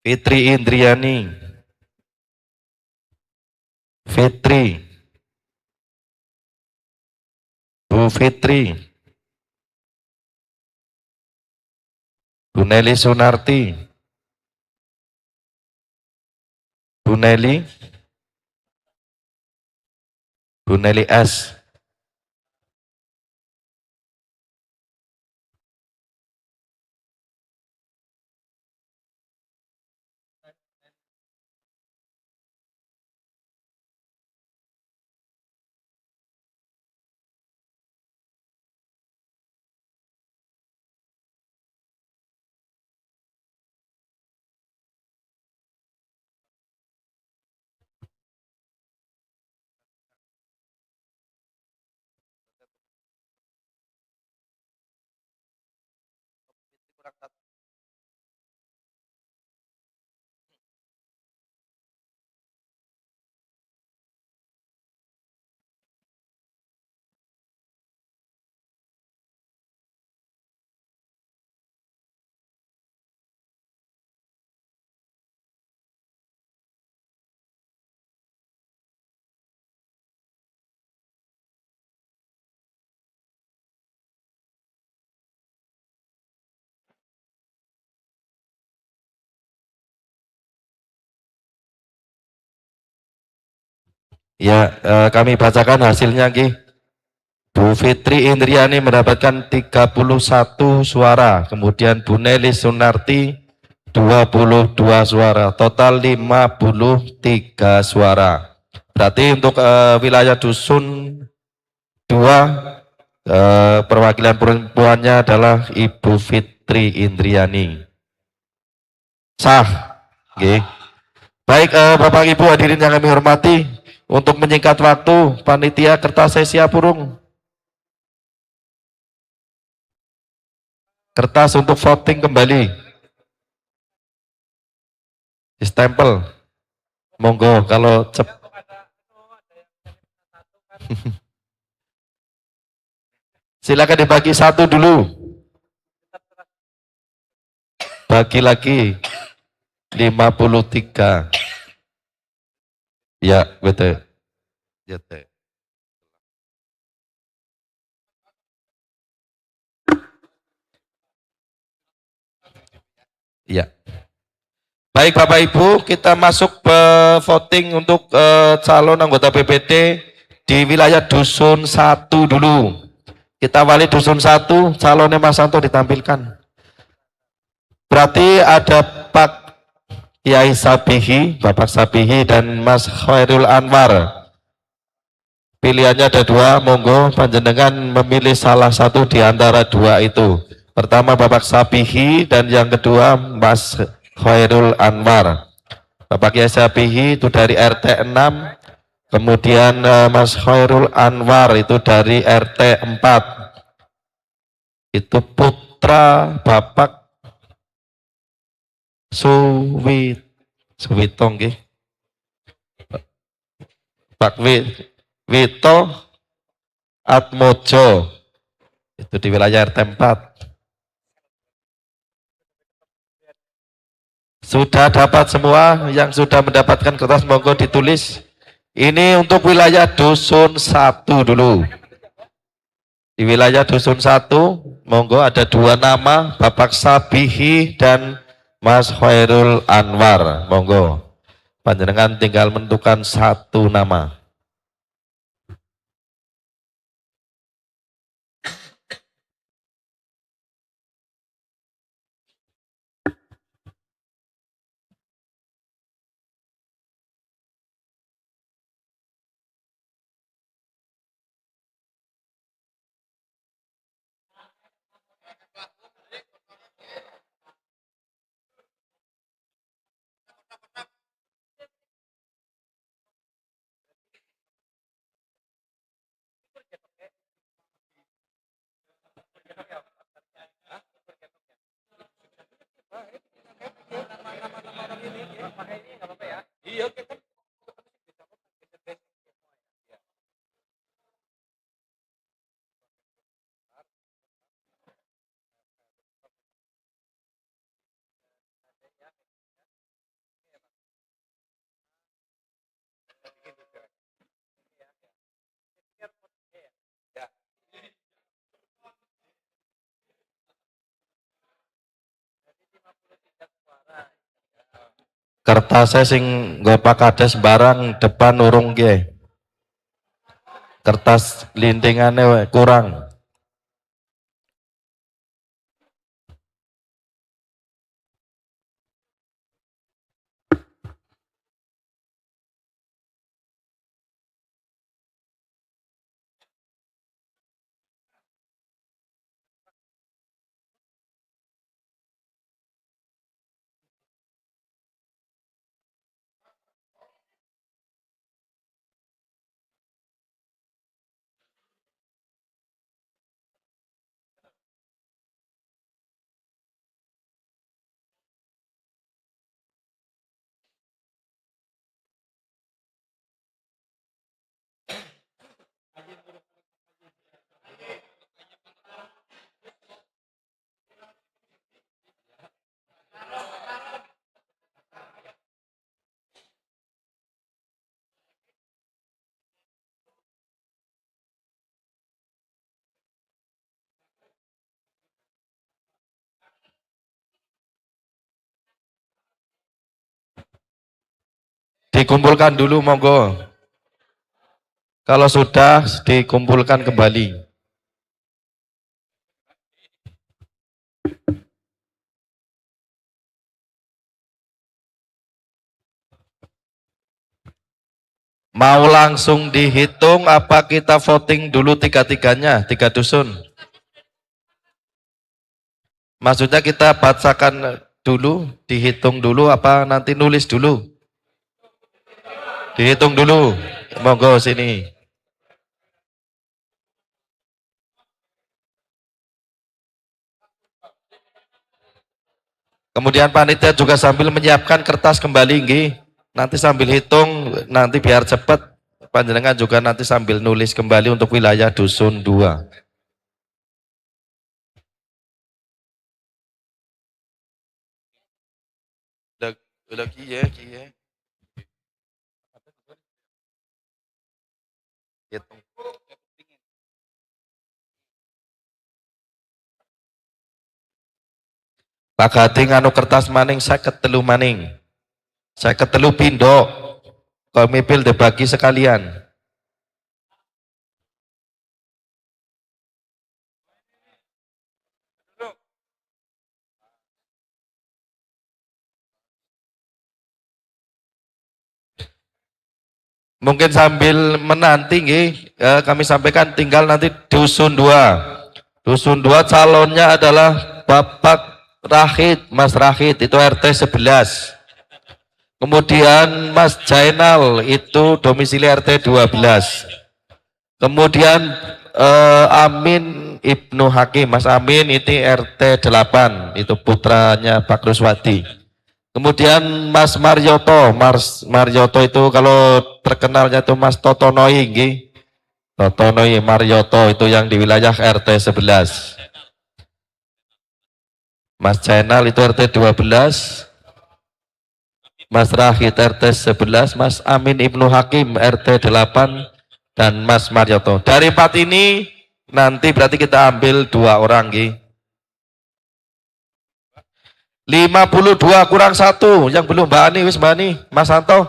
Fitri Indriani, Fitri, Bu Fitri, Bu Nelly Sunarti, Bu Nelly, Bu Nelly S, ya kami bacakan hasilnya Ki. Bu Fitri Indriani mendapatkan 31 suara, kemudian Bu Nelly Sunarti 22 suara, total 53 suara. Berarti untuk wilayah dusun 2 perwakilan perempuannya adalah Ibu Fitri Indriani. Sah. Oke. Baik Bapak Ibu hadirin yang kami hormati, untuk menyingkat waktu, panitia kertas siap burung. Kertas untuk voting kembali. Stempel. Monggo kalau silakan dibagi satu dulu. Bagi lagi 53. Ya, betul. Ya, betul. Iya. Baik Bapak Ibu, kita masuk ke voting untuk calon anggota PPD di wilayah Dusun 1 dulu. Kita awali Dusun 1, calonnya Mas Santo ditampilkan. Berarti ada Pak Kiai Sabihi, Bapak Sabihi dan Mas Khairul Anwar. Pilihannya ada dua, monggo panjenengan memilih salah satu di antara dua itu. Pertama Bapak Sabihi dan yang kedua Mas Khairul Anwar. Bapak Kiai Sabihi itu dari RT 6, kemudian Mas Khairul Anwar itu dari RT 4. Itu putra Bapak Suwito nggih. Pak Wito Atmojo itu di wilayah RT 4. Sudah dapat semua yang sudah mendapatkan kertas monggo ditulis. Ini untuk wilayah Dusun 1 dulu. Di wilayah Dusun 1 monggo ada dua nama, Bapak Sabihi dan Mas Khairul Anwar. Monggo panjenengan tinggal menentukan satu nama. Kertasnya sing nggo Pak Kades barang depan urung nggih. Kertas lintingannya kurang. Dikumpulkan dulu monggo. Kalau sudah dikumpulkan kembali. Mau langsung dihitung apa kita voting dulu tiga-tiganya, tiga dusun? Maksudnya kita bacakan dulu, dihitung dulu apa nanti nulis dulu? Dihitung dulu. Monggo sini. Kemudian panitia juga sambil menyiapkan kertas kembali nggih. Nanti sambil hitung, nanti biar cepat. Panjenengan juga nanti sambil nulis kembali untuk wilayah Dusun 2. Lagi ya, hitung. Pak Gading anu kertas maning 53 maning. 53 pindho. Komipil dibagi sekalian. Mungkin sambil menanti kami sampaikan tinggal nanti dusun 2. Dusun 2 calonnya adalah Bapak Rahid, Mas Rahid itu RT 11. Kemudian Mas Jainal itu domisili RT 12. Kemudian Amin Ibnu Hakim, Mas Amin itu RT 8, itu putranya Pak Ruswadi. Kemudian Mas Marioto, Marioto itu kalau terkenalnya itu Mas Totonoi, Totonoi Marioto itu yang di wilayah RT 11. Mas Jainal itu RT 12. Mas Rahid RT 11, Mas Amin Ibnu Hakim RT 8, dan Mas Marioto. Dari 4 ini nanti berarti kita ambil 2 orang, 52 kurang 1 yang belum Mbak Ani, wis Mbak Ani, Mas Santo.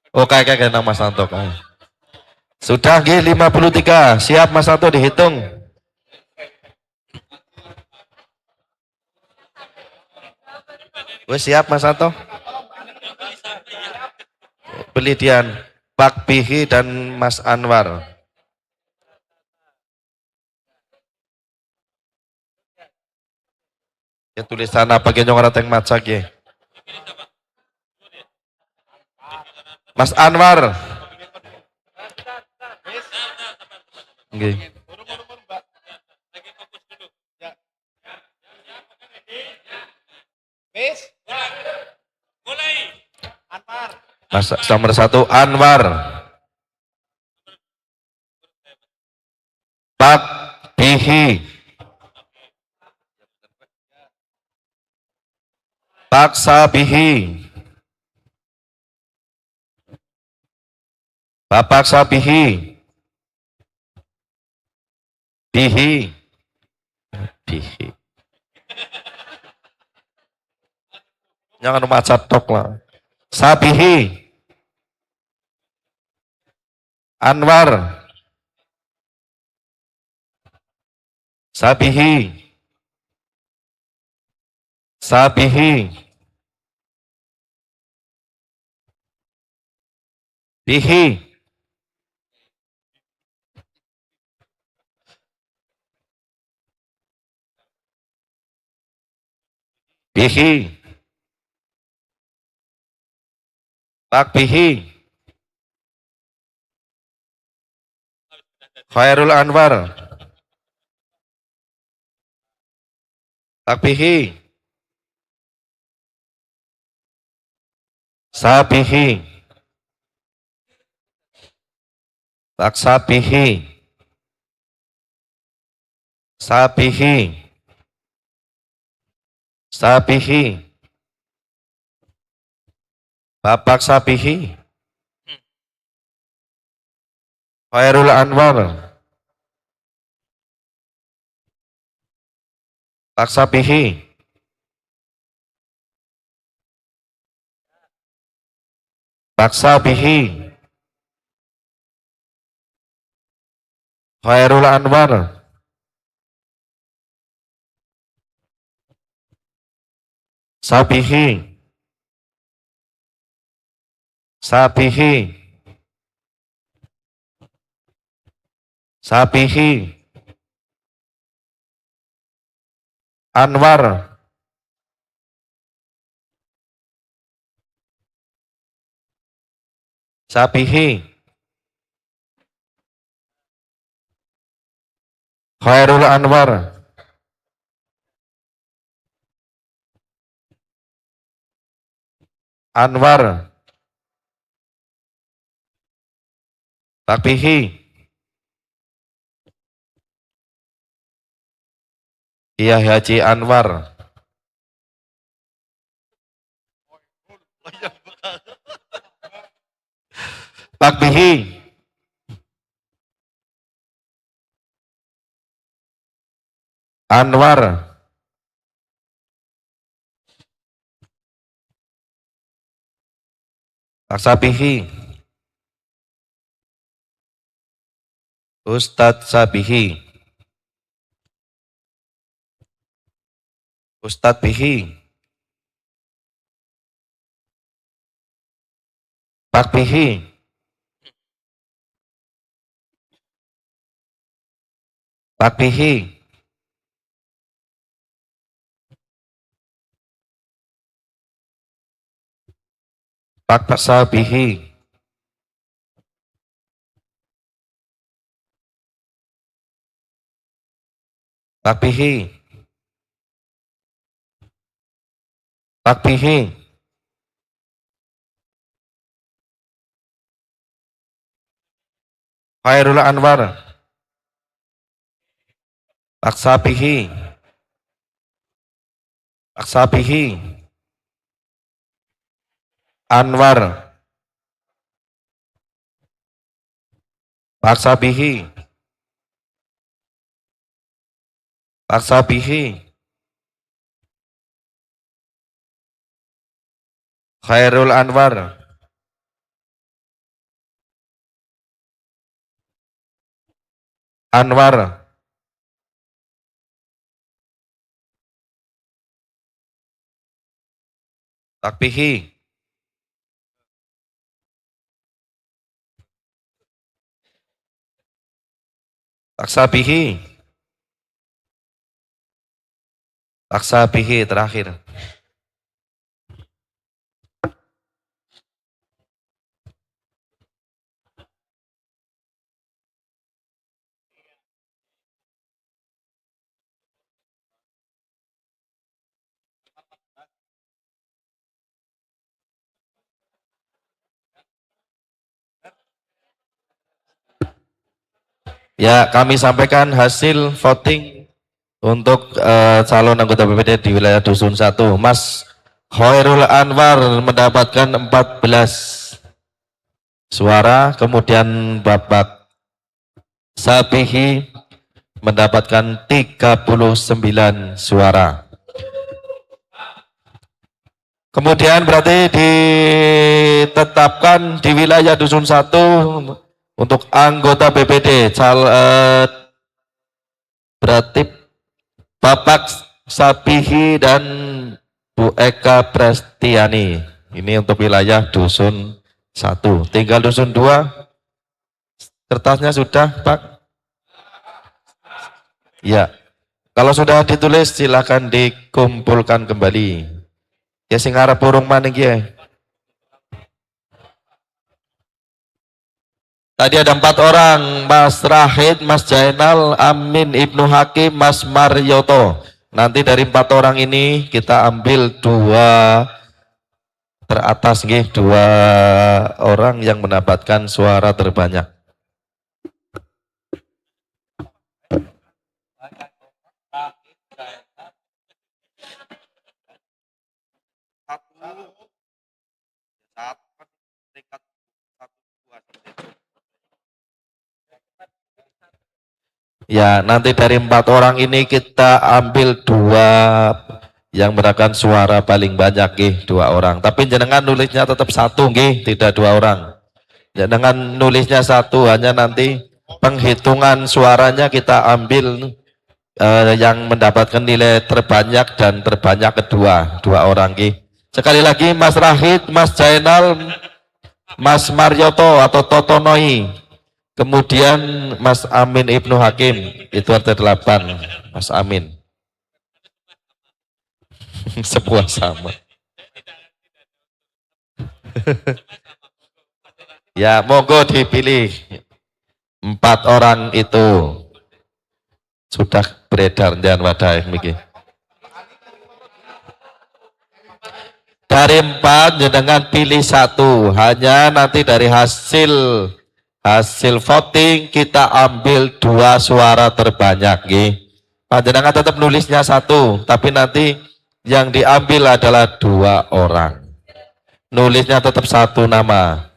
Oh kayak Mas Santo. Sudah 53, siap Mas Santo dihitung. Wis siap Mas Santo. Pelidian Pak Bihi dan Mas Anwar. Ya tulisan apa yang orang teng maca ya. Mas Anwar. Nggih. Mas nomor 1 Anwar. Pak Bihi. Pak Sabihi. Bapak Sabihi. Bihi. Bihi. Jangan maca tok lah. Sabihi. Anwar. Sabihi. Sabihi. Bihi. Bihi. Pak Bihi. Khairul Anwar. Pak Bihi. Sabihi. Pak Sabihi. Sabihi. Sabihi. Bapak Sabihi. Khairul Anwar. Pak Sabihi. Pak Sabihi. Khairul Anwar. Sabihi. Sabihi. Sabihi. Anwar. Sabihi. Khairul Anwar. Anwar. Pak Bihi. Iya Haji Anwar. Pak Bihi. Anwar, Pak Sabihi, Ustadz Sabihi, Ustadz Bihi, Pak Bihi, Pak Bihi, Pak Sabihi, Pak Bihi, Pak Bihi, Khairul Anwar, Pak Sabihi, Pak Sabihi, Anwar, Pak Sabihi, Pak Sabihi, Khairul Anwar, Anwar, Pak Bihi, Pak Sabihi, Pak Sabihi terakhir. Ya, kami sampaikan hasil voting untuk calon anggota BPD di wilayah Dusun 1. Mas Khairul Anwar mendapatkan 14 suara, kemudian Bapak Sabihi mendapatkan 39 suara. Kemudian berarti ditetapkan di wilayah Dusun 1 untuk anggota BPD berarti Bapak Sabihi dan Bu Eka Prestiani. Ini untuk wilayah Dusun 1. Tinggal Dusun 2. Kertasnya sudah, Pak? Ya. Kalau sudah ditulis silakan dikumpulkan kembali. Ya sing arep burung maning ya. Tadi ada 4 orang, Mas Rahid, Mas Jainal, Amin Ibnu Hakim, Mas Marioto. Nanti dari 4 orang ini kita ambil 2 teratas nggih, 2 orang yang mendapatkan suara terbanyak. Ya, nanti dari 4 orang ini kita ambil 2 yang mendapatkan suara paling banyak nggih, 2 orang. Tapi jenengan nulisnya tetap 1 nggih, tidak 2 orang. Jenengan nulisnya 1, hanya nanti penghitungan suaranya kita ambil yang mendapatkan nilai terbanyak dan terbanyak kedua, 2 orang nggih. Sekali lagi Mas Rahid, Mas Jainal, Mas Marioto atau Totonoi. Kemudian Mas Amin Ibnu Hakim, itu ada 8, Mas Amin. Sebuah sama. Ya, monggo dipilih. 4 orang itu sudah beredar dan wadah miki. Dari 4 jenengan pilih 1, hanya nanti dari hasil voting kita ambil 2 suara terbanyak nggih. Panjenengan tetap nulisnya 1, tapi nanti yang diambil adalah 2 orang. Nulisnya tetap 1 nama.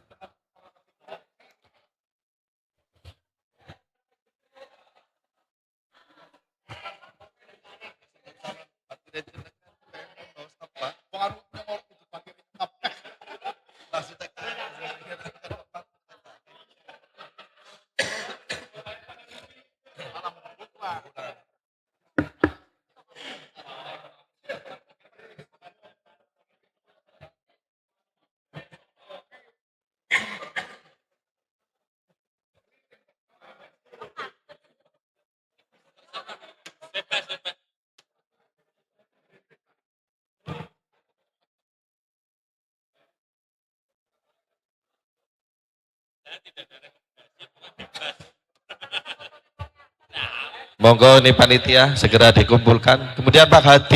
Monggo nih panitia segera dikumpulkan. Kemudian Pak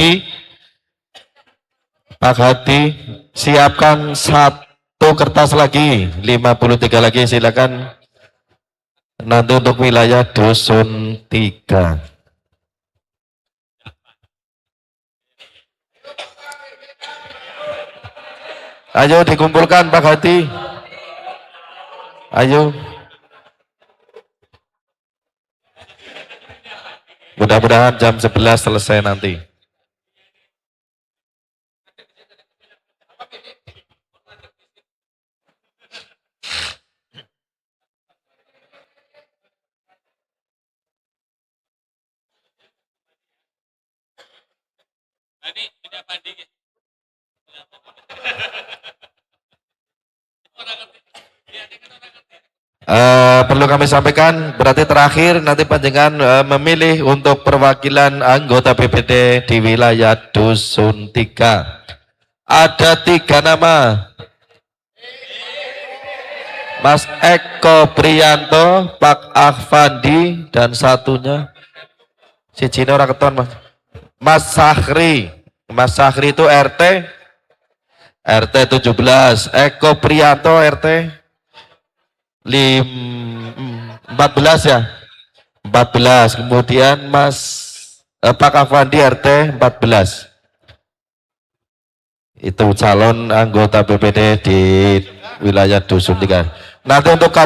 Hadi siapkan satu kertas lagi, 53 lagi silakan. Nanti untuk wilayah Dusun 3. Ayo dikumpulkan Pak Hadi. Ayo. Mudah-mudahan jam 11 selesai nanti. Perlu kami sampaikan, berarti terakhir nanti panjenengan memilih untuk perwakilan anggota BPD di wilayah Dusun 3. Ada 3 nama. Mas Eko Priyanto, Pak Ahfandi, dan satunya si Cino orang keton Mas. Mas Sahri. Mas Sahri itu RT 17, Eko Priyanto RT 14 ya. 14. Kemudian Pak Afandi RT 14. Itu calon anggota BPD di wilayah Dusun 3. Nanti untuk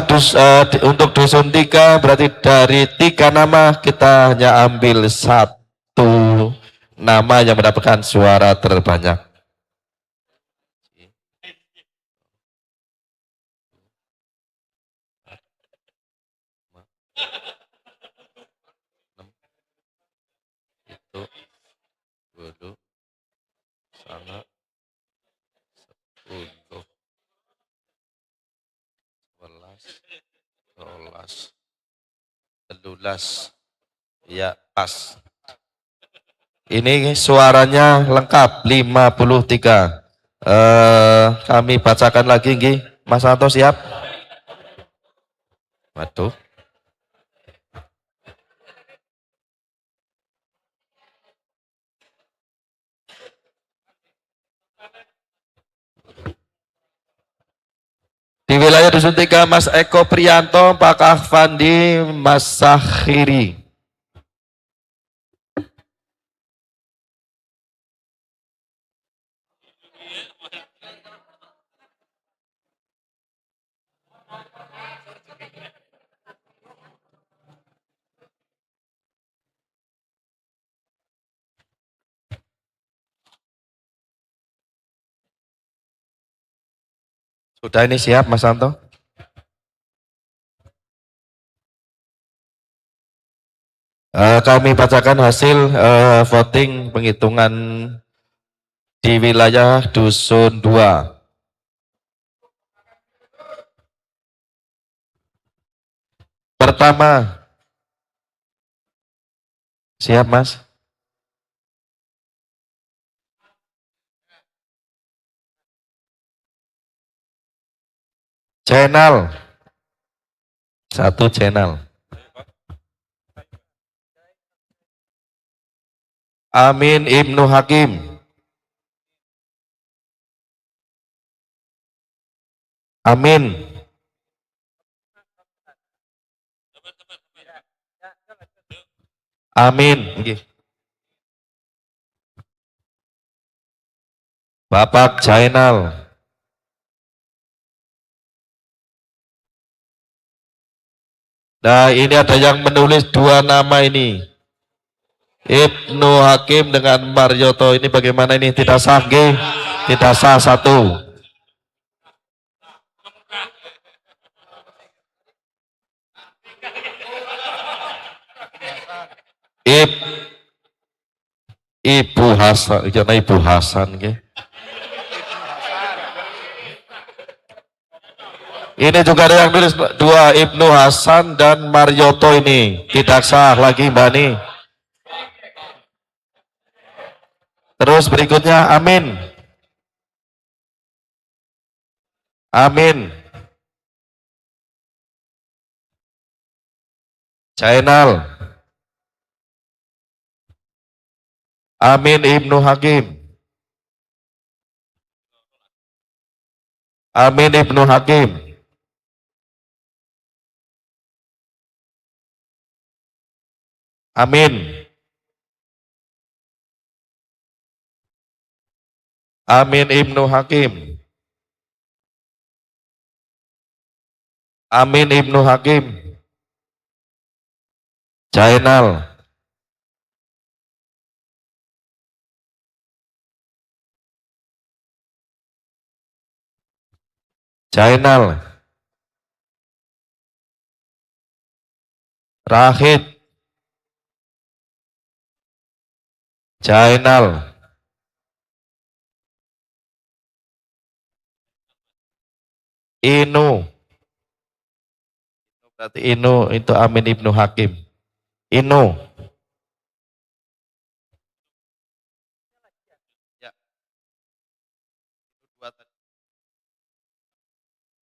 Dusun 3 berarti dari 3 nama kita hanya ambil 1 nama yang mendapatkan suara terbanyak. Itu dulu sangat 10 11 12 ya pas. Ini suaranya lengkap 53. Kami bacakan lagi nggih. Mas Santo siap? Waduh. Di wilayah Dusun 3 Mas Eko Priyanto, Pak Ahfandi, Mas Sahiri. Sudah ini siap Mas Santo? Kami bacakan hasil voting penghitungan di wilayah Dusun 2. Pertama, siap Mas? Channel, 1 channel. Amin Ibnu Hakim. Amin. Amin. Bapak Jainal. Nah ini ada yang menulis 2 nama ini. Ibnu Hakim dengan Marioto ini bagaimana ini? Tidak sah nggih? Tidak sah 1. Ibu Hasan, karena Ibu Hasan ke. Ini juga ada yang tulis dua, Ibnu Hasan dan Marioto, ini tidak sah lagi Mbak Ni. Terus berikutnya Amin. Amin. Channel. Amin Ibnu Hakim. Amin Ibnu Hakim. Amin. Amin Ibnu Hakim. Amin Ibnu Hakim. Channel. Channel. Rahid. Channel. Inu. Berarti Inu itu Amin Ibnu Hakim. Inu.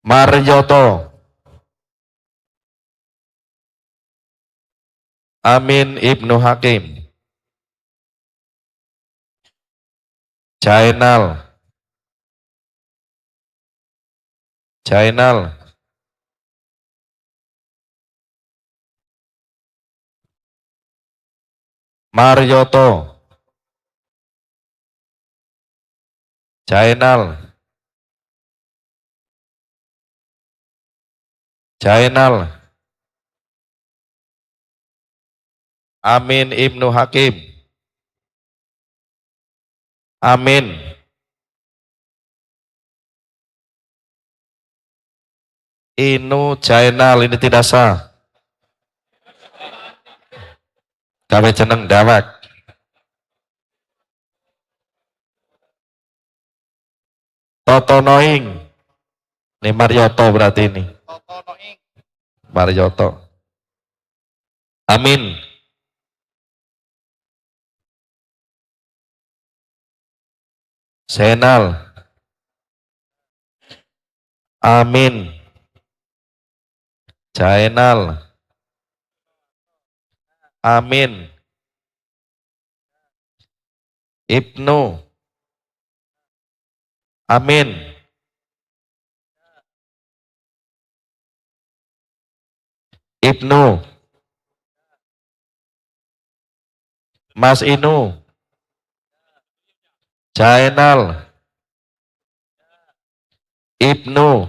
Marjoto. Amin Ibnu Hakim. Channel. Channel. Marjoto. Channel. Channel. Amin Ibnu Hakim. Amin. Inu Channel, ini tidak sah. Kami jeneng dawak. Toto Noing. Ini Marioto berarti ini. Toto Noing. Marioto. Amin. Senal. Amin. Channel. Amin. Ibnu. Amin. Ibnu. Mas Inu. Channel. Ibnu.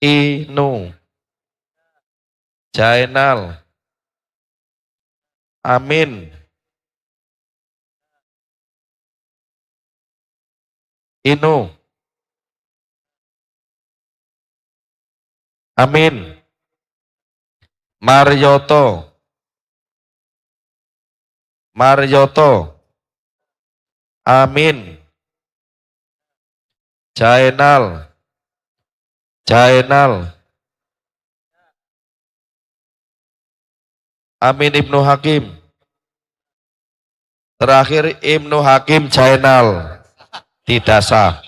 Inu. Channel. Amin. Inu. Amin. Marioto. Marioto. Amin. Channel. Channel. Amin Ibnu Hakim. Terakhir Ibnu Hakim Channel. Tidak sah.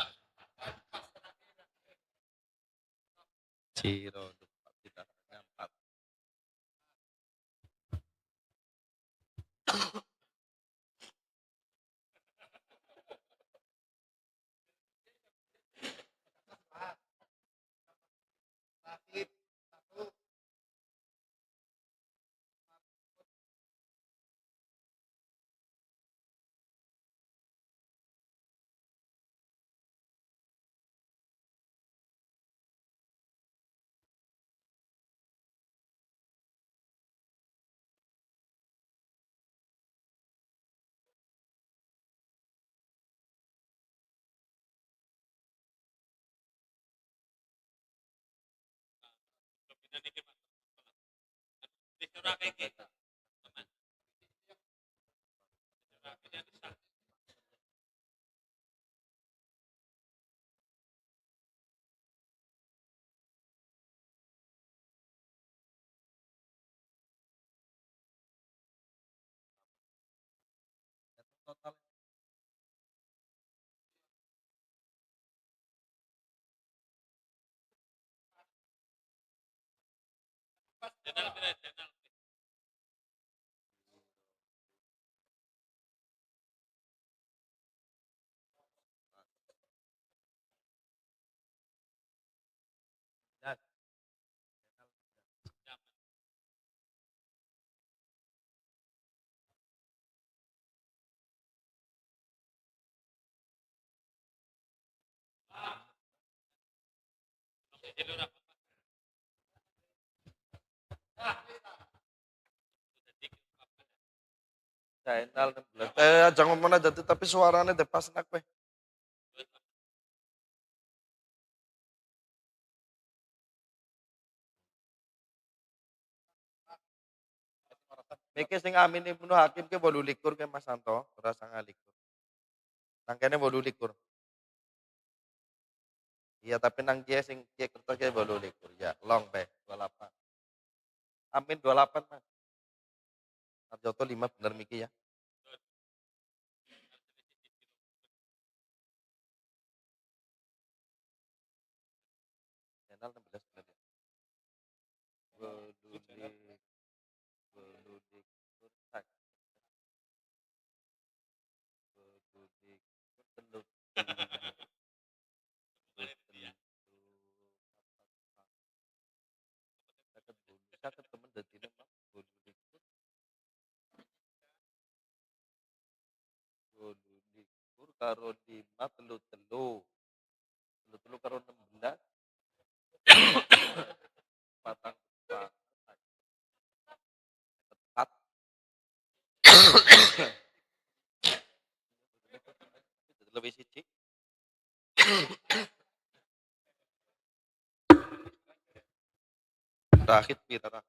Channel 16. Aja ngomong aja tuh, tapi suaranya udah pas nak weh. Mikir sing Amin Ibnu Hakim ke 18 ke Mas Santo, ora 9. Nangkene 18. Iya, tapi nang dia sing kia kertas ke 18. Ya, long be 28. Amin 28, Mas. Arjoto 5 bener Miki ya. Channel 16 bener ya. Beludik kursak. Beludik teluk. Caket temen dadine Mas. Beludik kur karo 5 telu-telu. Telu-telu karo 16. Patang empat. Lebih siji. Rahit pira.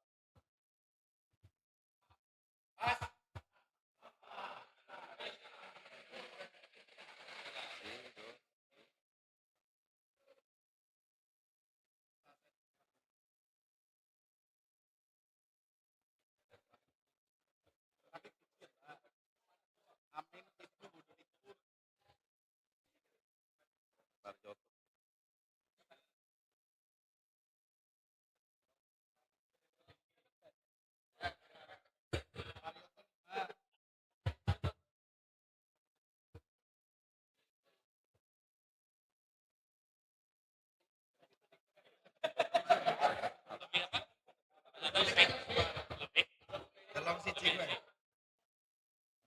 Dalam siji kowe.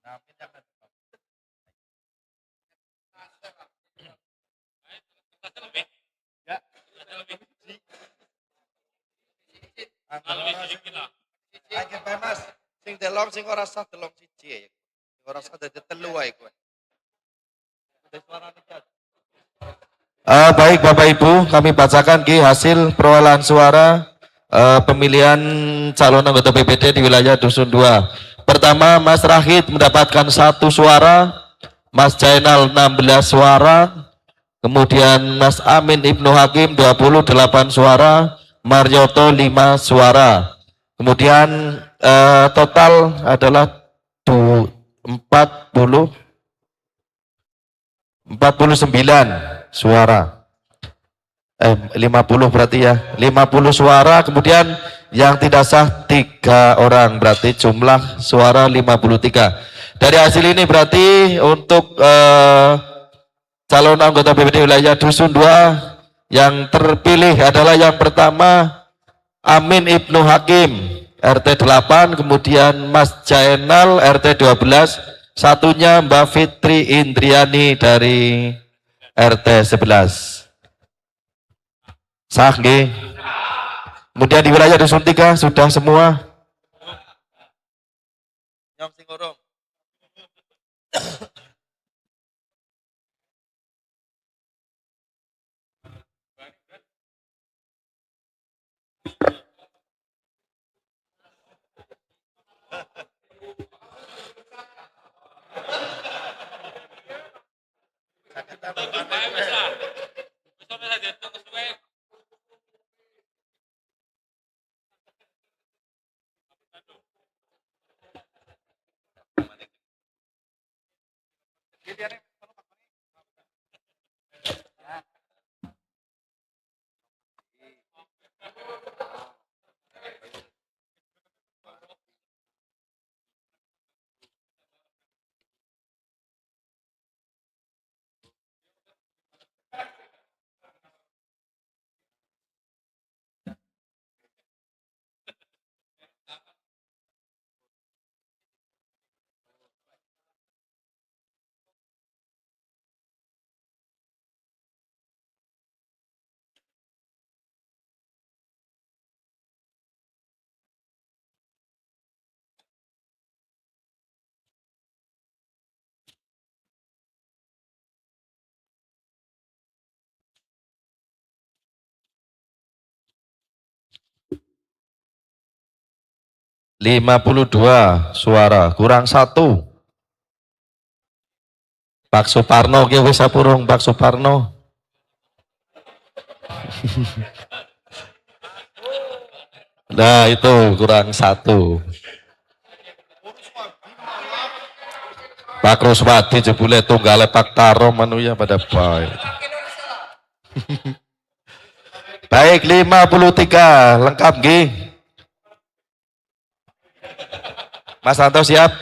Amin jangan. Ya. Aja bae Mas. Sing delong sing ora sah delong siji ya. Sing ora sah dadi telu wae kowe. Udah suarane kan. Baik Bapak Ibu, kami bacakan Ki hasil perolehan suara pemilihan calon anggota BPD di wilayah Dusun 2. Pertama, Mas Rahid mendapatkan 1 suara, Mas Jainal 16 suara, kemudian Mas Amin Ibnu Hakim 28 suara, Marioto 5 suara. Kemudian total adalah 49 suara. 50 berarti ya. 50 suara, kemudian yang tidak sah 3 orang, berarti jumlah suara 53. Dari hasil ini berarti untuk calon anggota BPD wilayah Dusun 2 yang terpilih adalah yang pertama Amin Ibnu Hakim RT 8, kemudian Mas Jainal RT 12, satunya Mbak Fitri Indriani dari RT 11. Sah nggih. Kemudian di wilayah Dusun 3 sudah semua. Yang sing urung. 52 suara, kurang 1. Pak Suparno ki wis sapurung Pak Suparno. Nah itu kurang 1. Pak Ruswadi jebule tunggale Pak Taro manuya pada baik. Baik 53 lengkap nggih. Mas Anto siap?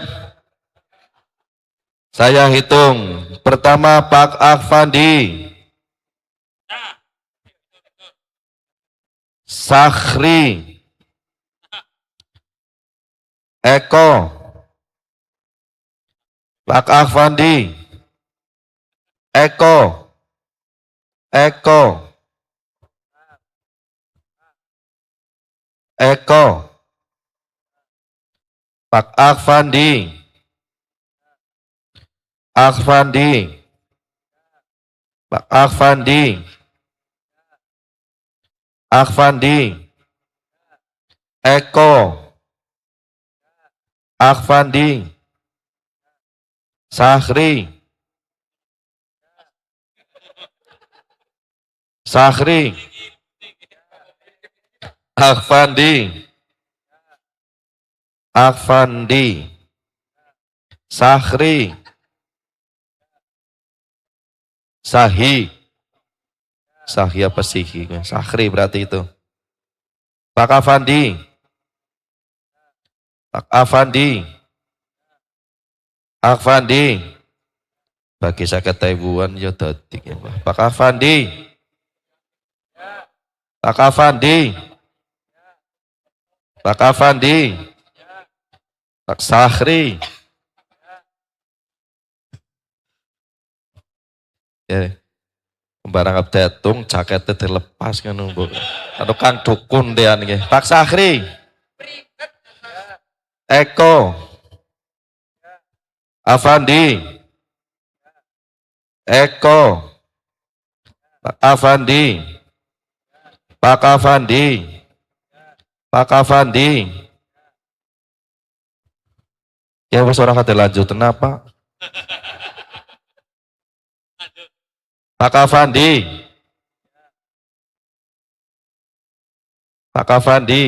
Saya hitung. Pertama Pak Afandi. Sakhri. Eko. Pak Afandi. Eko. Eko. Eko. Pak Afandi. Afandi. Pak Afandi. Afandi. Eko. Afandi. Sakhri. Sakhri. Afandi. Afandi. Sakhri. Sahi. Sahi apa sihi? Sakhri berarti itu. Pak Afandi. Pak Afandi. Afandi. Bagi saya Taiwan ya dadi. Pak Afandi. Pak Afandi. Pak Afandi. Pak Sakhri. Ya, barang datung jaketnya dilepas kan Bu. Atau Kang Dukun dia nih. Pak Sakhri. Eko. Afandi. Eko. Pak Afandi. Pak Afandi. Pak Afandi. Ya wis ora kate lanjut kenapa? Pak Afandi. Pak Afandi.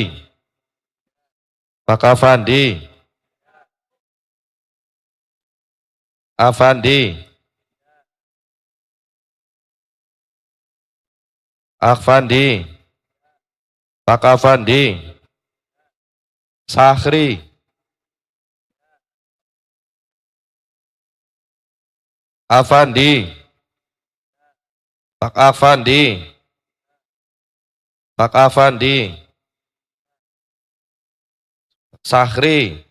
Pak Afandi. Afandi. Afandi. Pak Afandi. Sakhri. Afandi. Pak Afandi. Pak Afandi. Sakhri.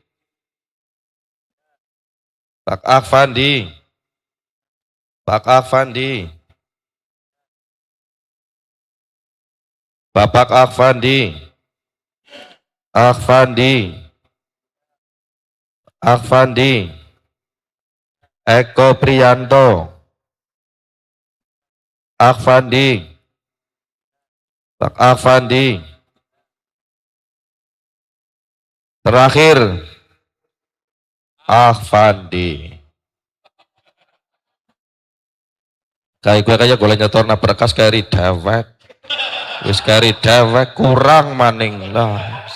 Pak Afandi. Pak Afandi. Bapak Afandi. Afandi. Afandi. Eko Priyanto. Afandi. Pak Afandi. Terakhir Afandi. Kayak gue kayak golek nyetorna berkas kari dewek. Wis kari dewek kurang maning lah.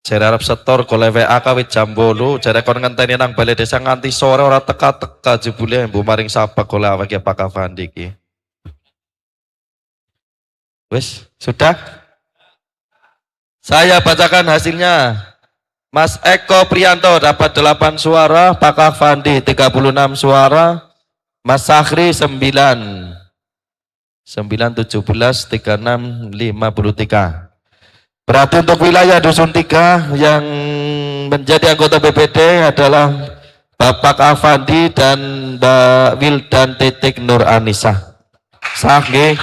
Jare arep setor golek WA kawit jam 8, jare kon ngenteni nang balai desa nganti sore ora teka-teka jebule mbu maring sapa golek awake Pak Afandi iki. Wis, sudah? Saya bacakan hasilnya. Mas Eko Priyanto dapat 8 suara, Pak Afandi 36 suara, Mas Sakhri 9. 9, 17, 36, 53. Berarti untuk wilayah Dusun 3 yang menjadi anggota BPD adalah Bapak Afandi dan Mbak Wildan Titik Nur Anissa. Sah nggih.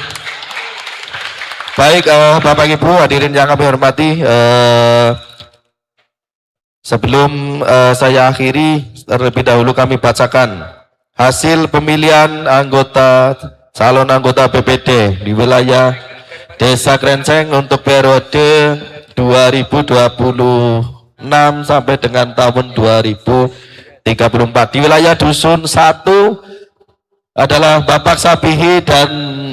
Baik, Bapak Ibu hadirin yang kami hormati, sebelum saya akhiri, terlebih dahulu kami bacakan hasil pemilihan calon anggota BPD di wilayah Desa Krenceng untuk periode 2026 sampai dengan tahun 2034. Di wilayah Dusun 1 adalah Bapak Sabihi dan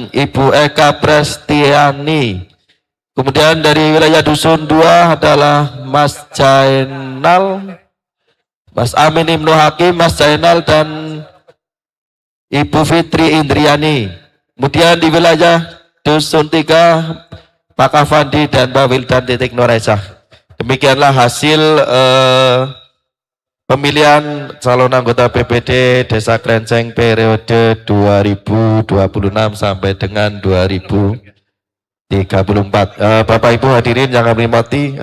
Ibu Eka Prestiani. Kemudian dari wilayah Dusun 2 adalah Mas Jainal, Mas Amin Ibnu Hakim, Mas Jainal dan Ibu Fitri Indriani. Kemudian di wilayah Dusun 3 Pak Afandi dan Mbak Wildan Titik Noresah. Demikianlah hasil pemilihan calon anggota BPD Desa Krenceng periode 2026 sampai dengan 2034. Bapak Ibu hadirin yang kami hormati,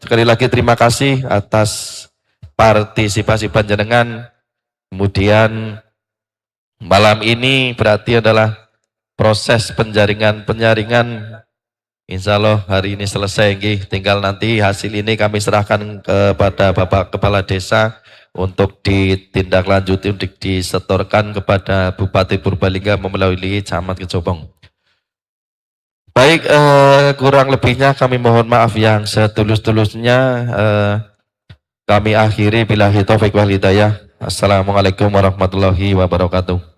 sekali lagi terima kasih atas partisipasi panjenengan. Kemudian malam ini berarti adalah proses penyaringan, insya Allah hari ini selesai. Tinggal nanti hasil ini kami serahkan kepada Bapak Kepala Desa untuk ditindaklanjuti, untuk disetorkan kepada Bupati Purbalingga melalui Camat Kecobong. Baik, kurang lebihnya kami mohon maaf yang setulus-tulusnya. Kami akhiri billahi taufik wal hidayah. Assalamualaikum warahmatullahi wabarakatuh.